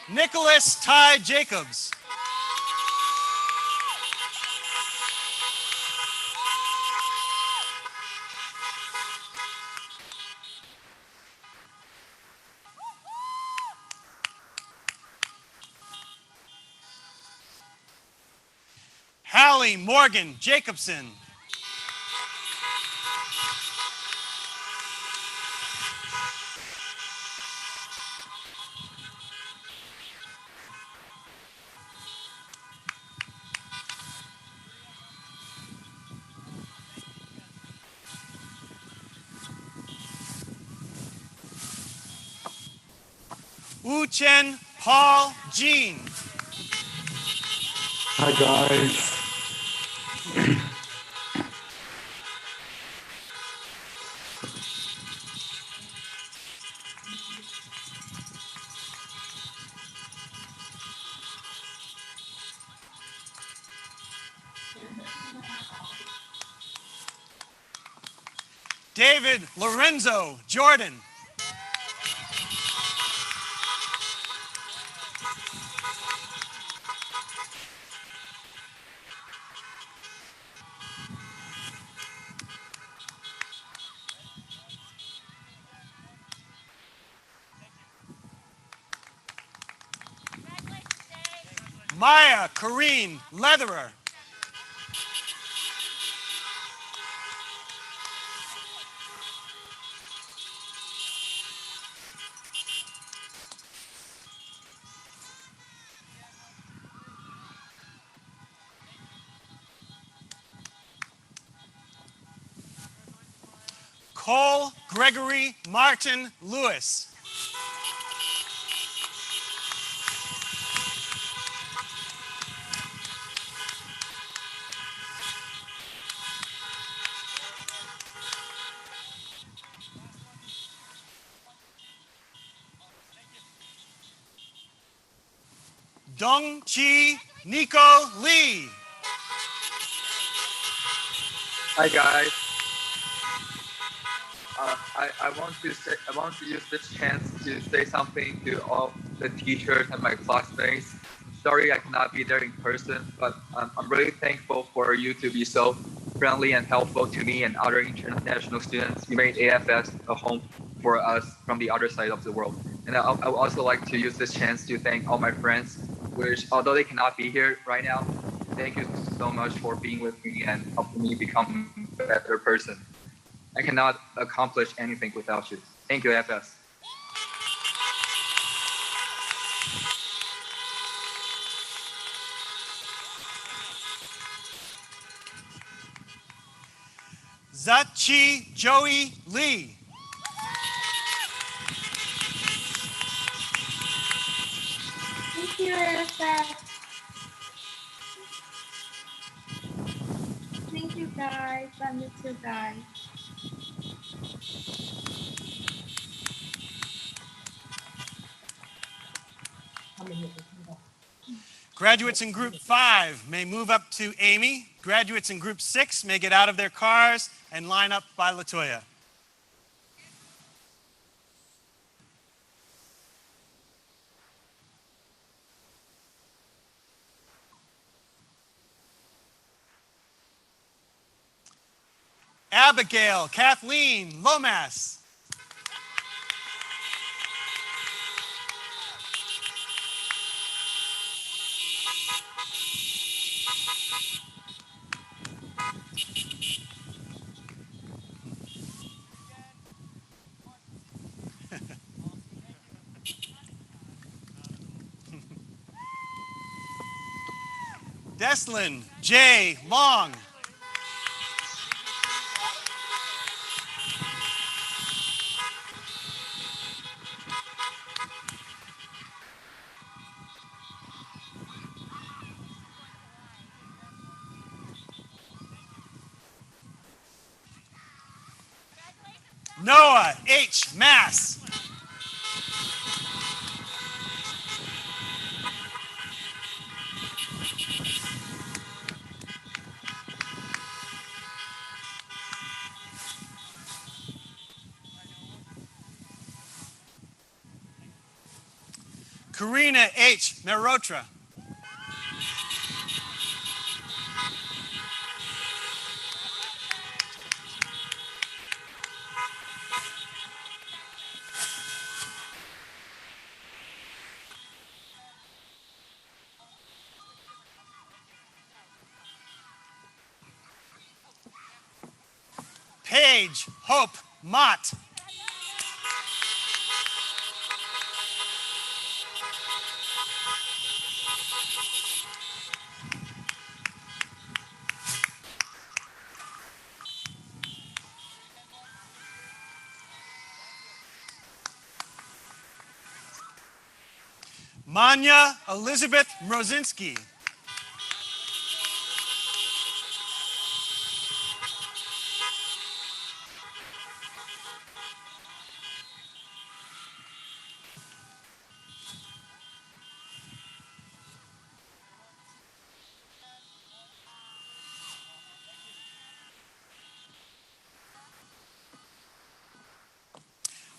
Speaker 9: Nicholas Ty Jacobs. Hallie Morgan Jacobson. Chen Paul Jean.
Speaker 12: Hi, guys.
Speaker 9: David Lorenzo Jordan. Maya Corrine Leatherer. Cole Gregory Martin Lewis. Dong Chi Nico Lee.
Speaker 13: Hi guys.
Speaker 14: I want to use this chance to say something to all the teachers and my classmates. Sorry I cannot be there in person, but I'm really thankful for you to be so friendly and helpful to me and other international students. You made AFS a home for us from the other side of the world. And I would also like to use this chance to thank all my friends, which although they cannot be here right now, thank you so much for being with me and helping me become a better person. I cannot accomplish anything without you. Thank you, AFS.
Speaker 9: Zachi Joey Lee.
Speaker 11: Thank you, AFS. Thank you, guys. I miss you guys.
Speaker 9: Graduates in Group 5 may move up to Amy. Graduates in Group 6 may get out of their cars and line up by Latoya. Abigail Kathleen Lomas. Deslin J. Long. Noah H. Mass. Karina H. Merotra. Paige Hope Mott. Manya Elizabeth Mrozinski.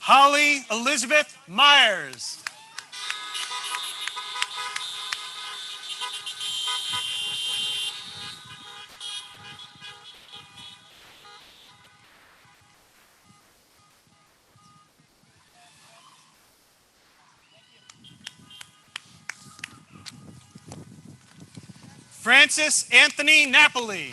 Speaker 9: Holly Elizabeth Myers. Francis Anthony Napoli.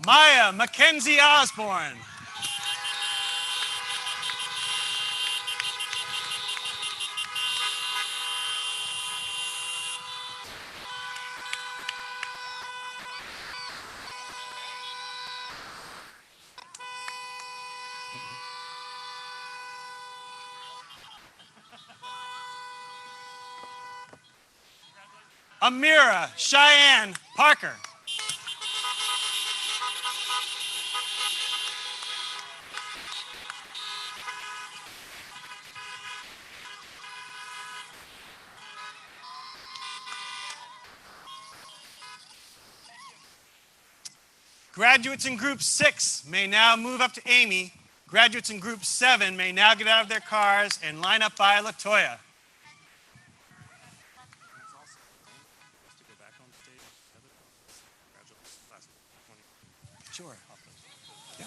Speaker 9: Maya Mackenzie Osborne. Amira Cheyenne Parker. Graduates in Group 6 may now move up to Amy. Graduates in Group 7 may now get out of their cars and line up by Latoya. Sure. Yeah.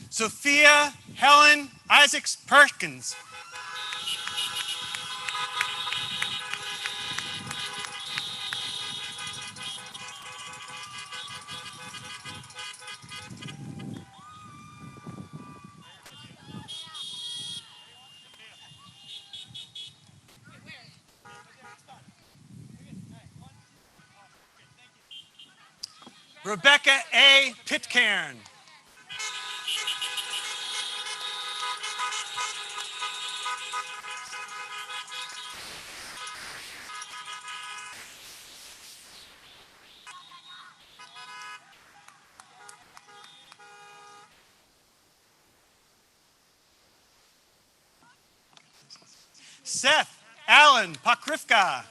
Speaker 9: Sophia Helen Isaacs Perkins. Rebecca A. Pitcairn. Seth Allen Pokrivka.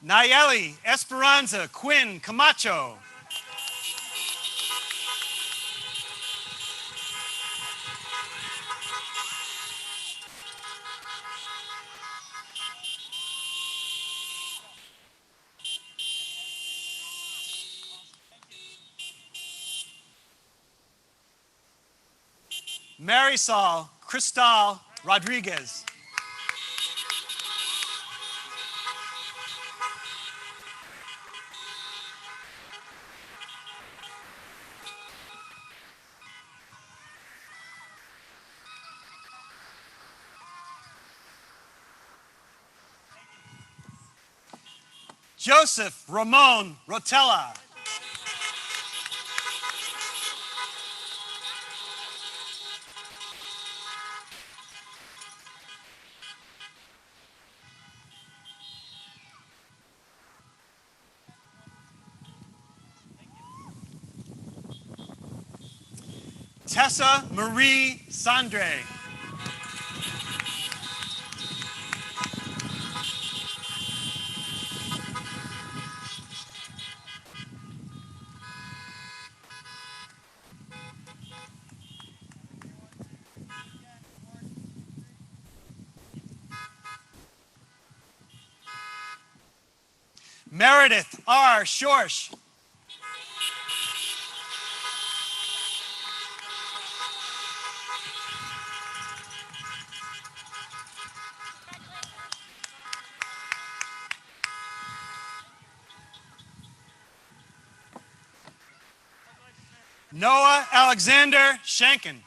Speaker 9: Nayeli Esperanza Quinn Camacho. Marisol Cristal Rodriguez. Joseph Ramon Rotella. Tessa Marie Sandre. Meredith R. Schorsch. Noah Alexander Shankin.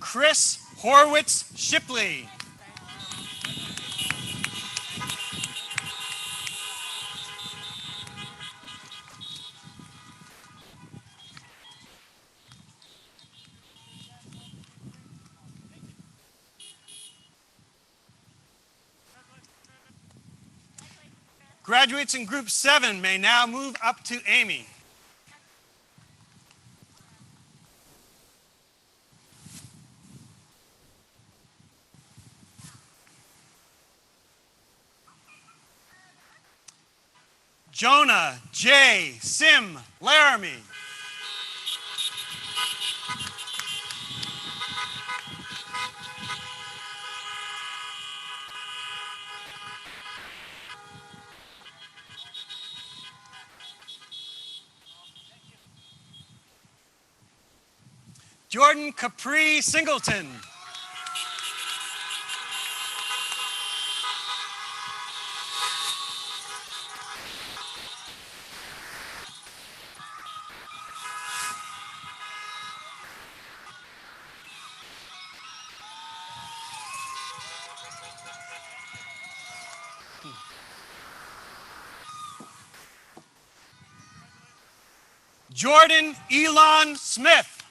Speaker 9: Chris Horwitz Shipley. Graduates in Group 7 may now move up to Amy. Jonah J. Sim Laramie. Jordan Capri Singleton. Jordan Elon Smith.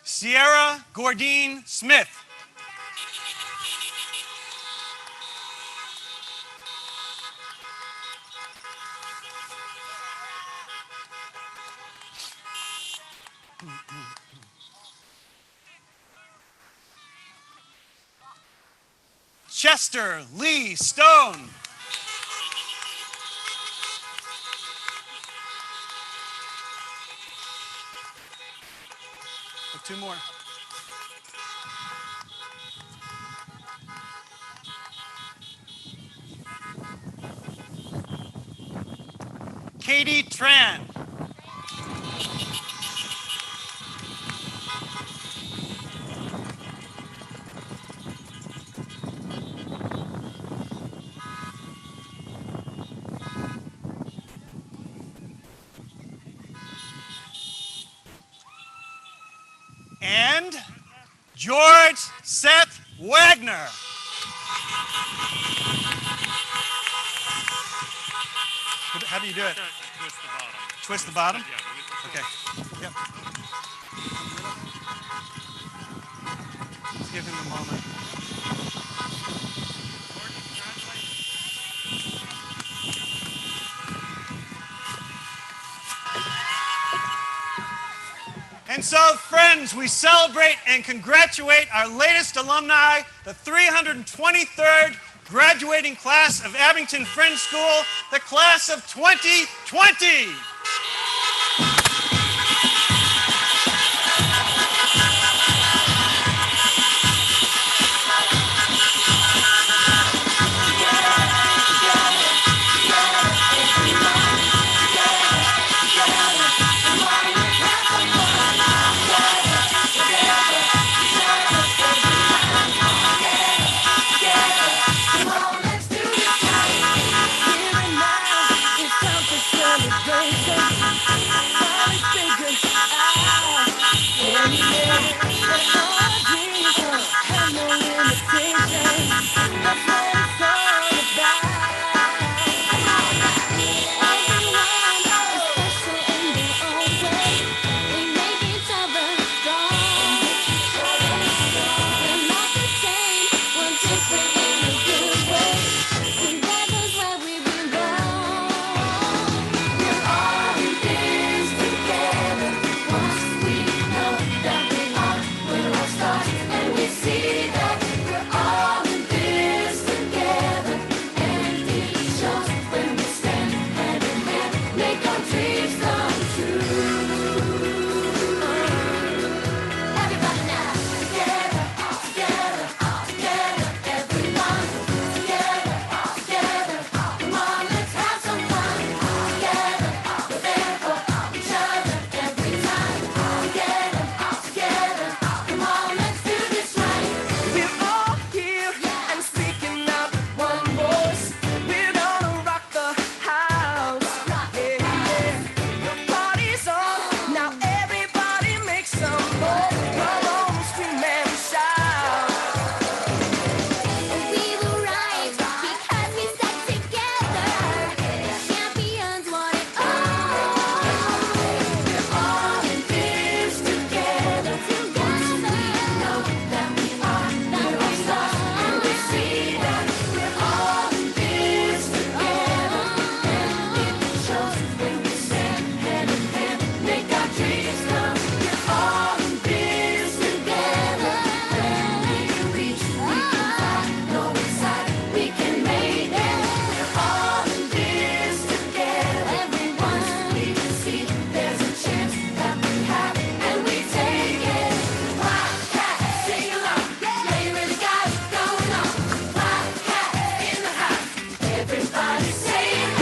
Speaker 9: Sierra Gordine Smith. Chester Lee Stone. Two more. Katie Tran. And George Seth Wagner. How do you do it?
Speaker 15: Twist the bottom.
Speaker 9: Twist the bottom?
Speaker 15: Yeah.
Speaker 9: Okay. Yep. Let's give him a moment. And so, friends, we celebrate and congratulate our latest alumni, the 323rd graduating class of Abington Friends School, the class of 2020.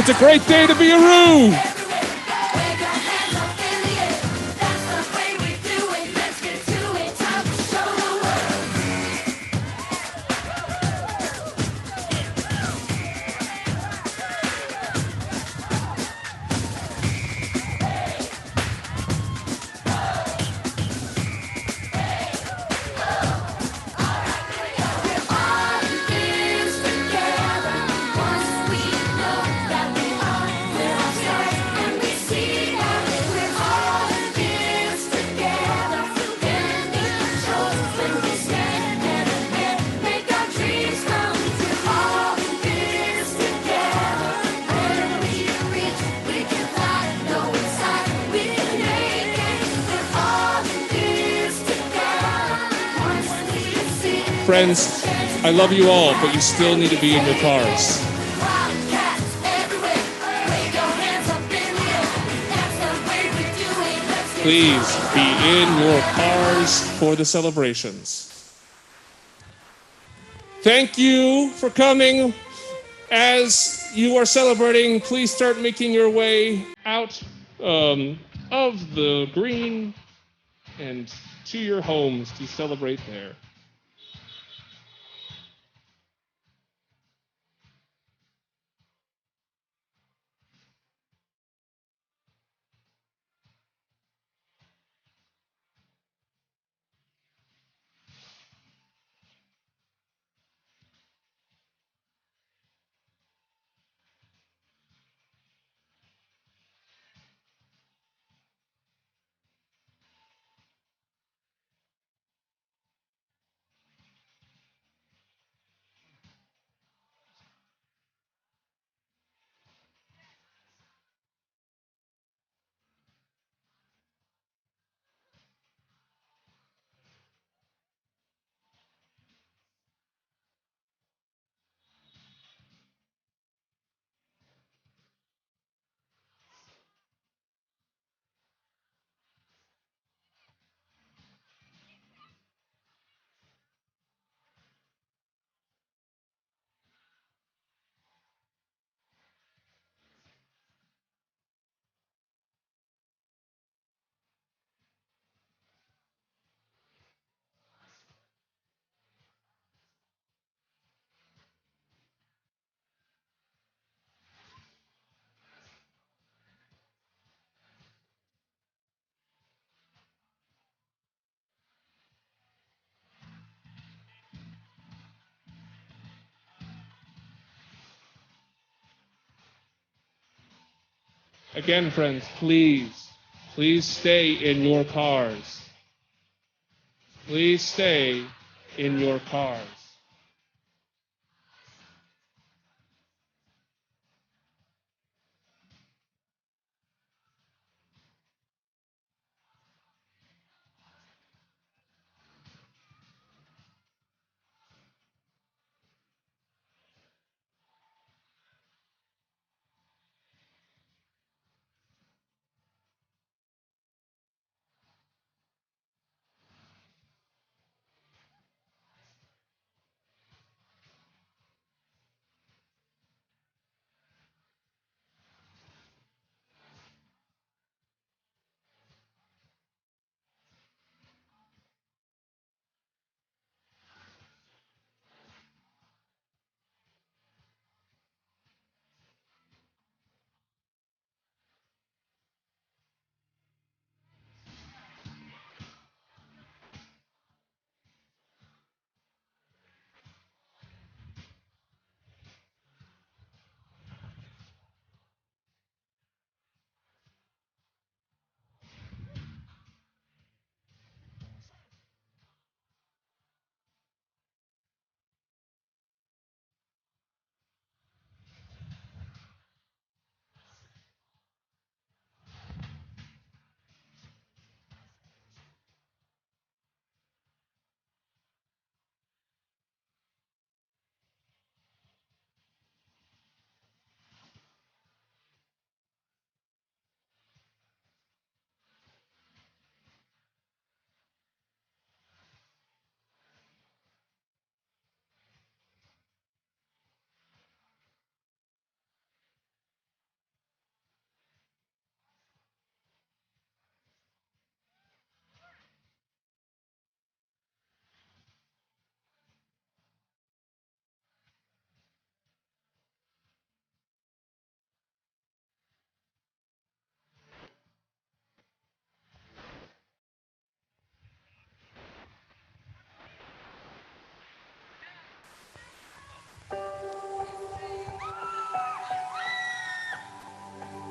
Speaker 1: It's a great day to be a Roo. Friends, I love you all, but you still need to be in your cars. Please be in your cars for the celebrations. Thank you for coming. As you are celebrating, please start making your way out of the green and to your homes to celebrate there. Again, friends, please stay in your cars. Please stay in your cars.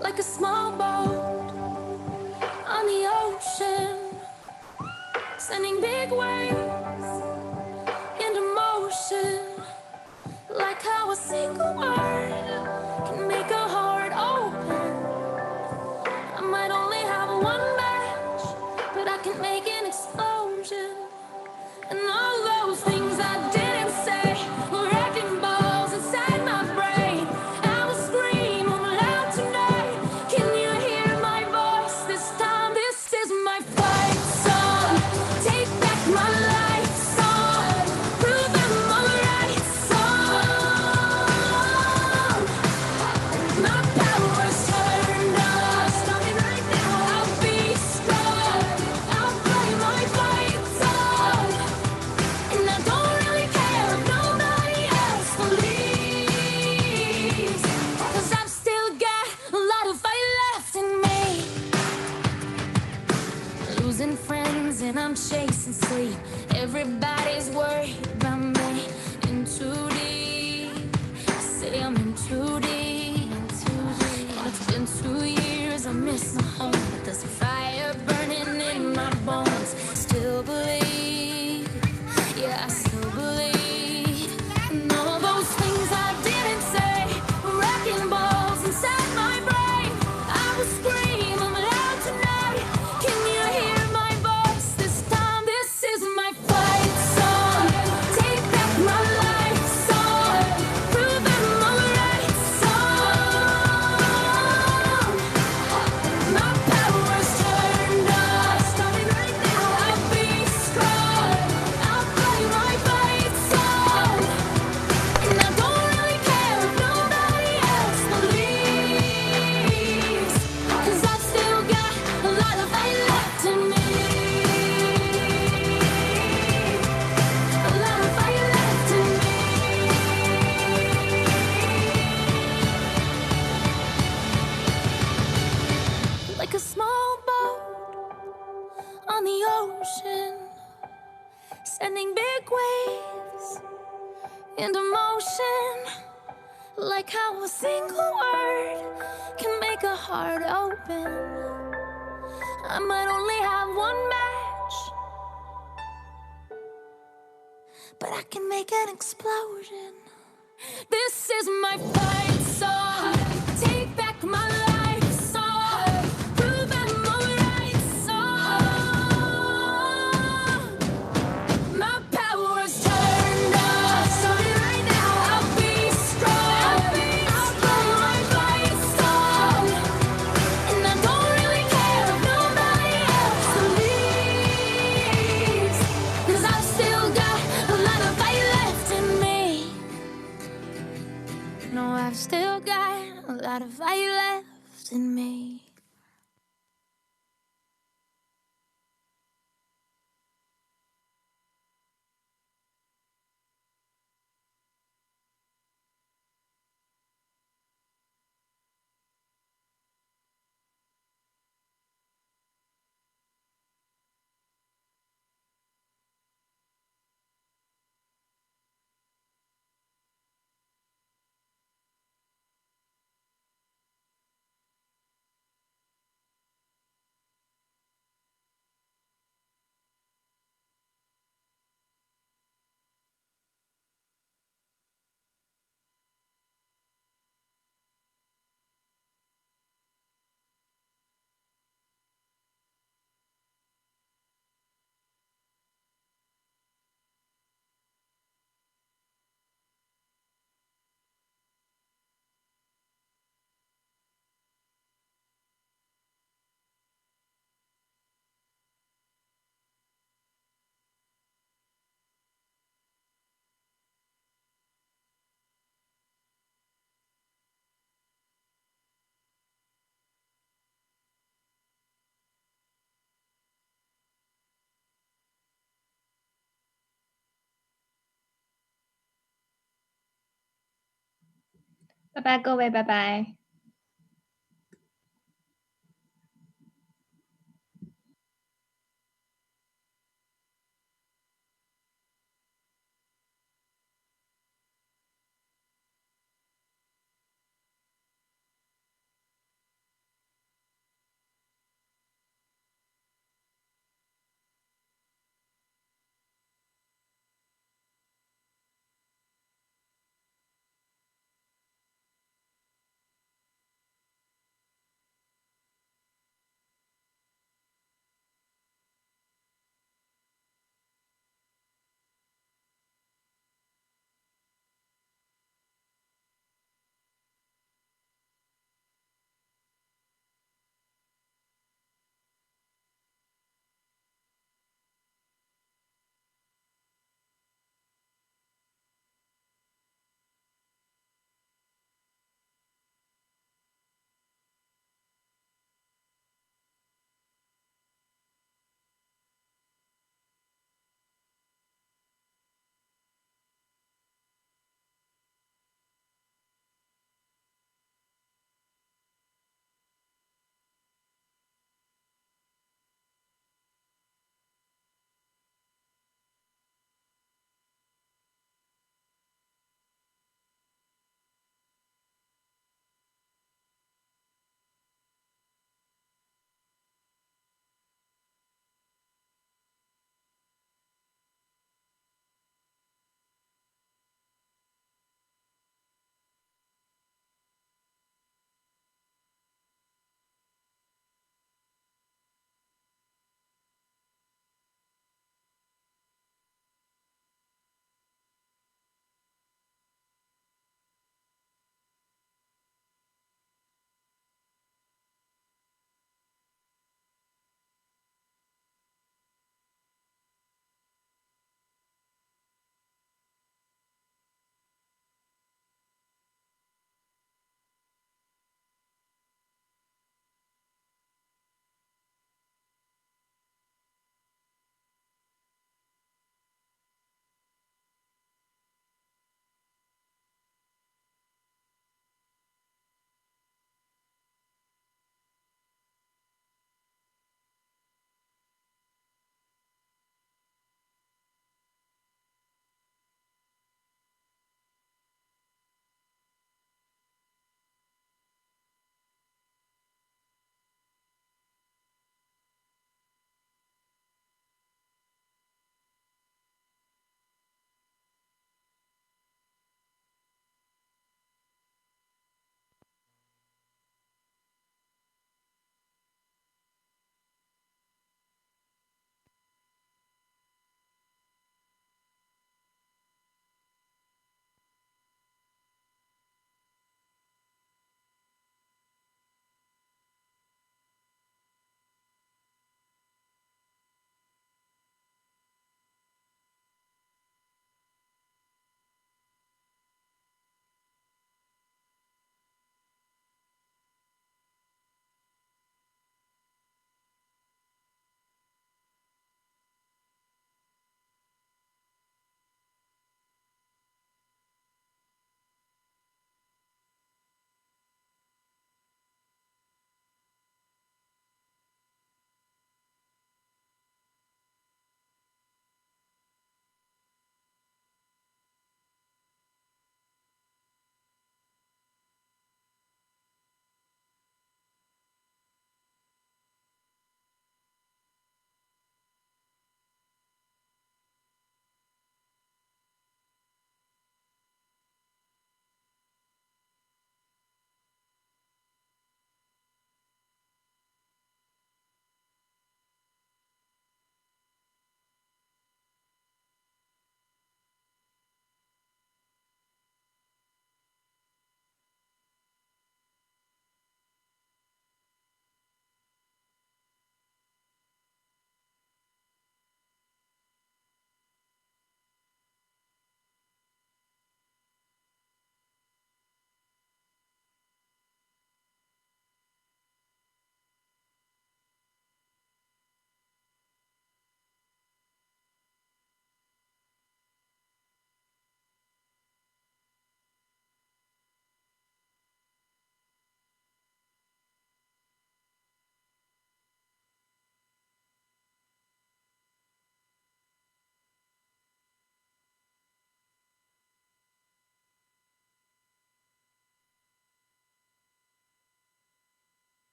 Speaker 3: Like a small boat on the ocean, sending big waves into motion. Like how a single word can make a heart open. I might only have one match, but I can make an explosion. And all those things I always worried about me. In too deep, say I'm in too deep. And it's been 2 years, I miss my home, but there's a fire burning in my bones. Still believe, yeah, I still believe. And all those things I didn't say, wrecking balls inside my brain. I will scream, I'm loud tonight. Can you hear my voice this time? This is my fight song. Take back my life song. Prove I'm alright song. My power's turned on. Starting right now, I'll be strong. I'll play my fight song. And I don't really care if nobody else believes. 'Cause I've still got a lot of fight left in me. A lot of fight left in me. Like a small boat on the ocean, sending big waves into motion. Like how a single word can make a heart open. I might only have one match, but I can make an explosion. This is my fight song. Take back my life song. Prove I'm alright song. My power's turned on. Starting right now, I'll be strong. I'll play my fight song. And I don't really care if nobody else believes. 'Cause I've still got a lot of fight left in me. No, I've still got a lot of fight left in me.
Speaker 11: Bye bye，各位，拜拜。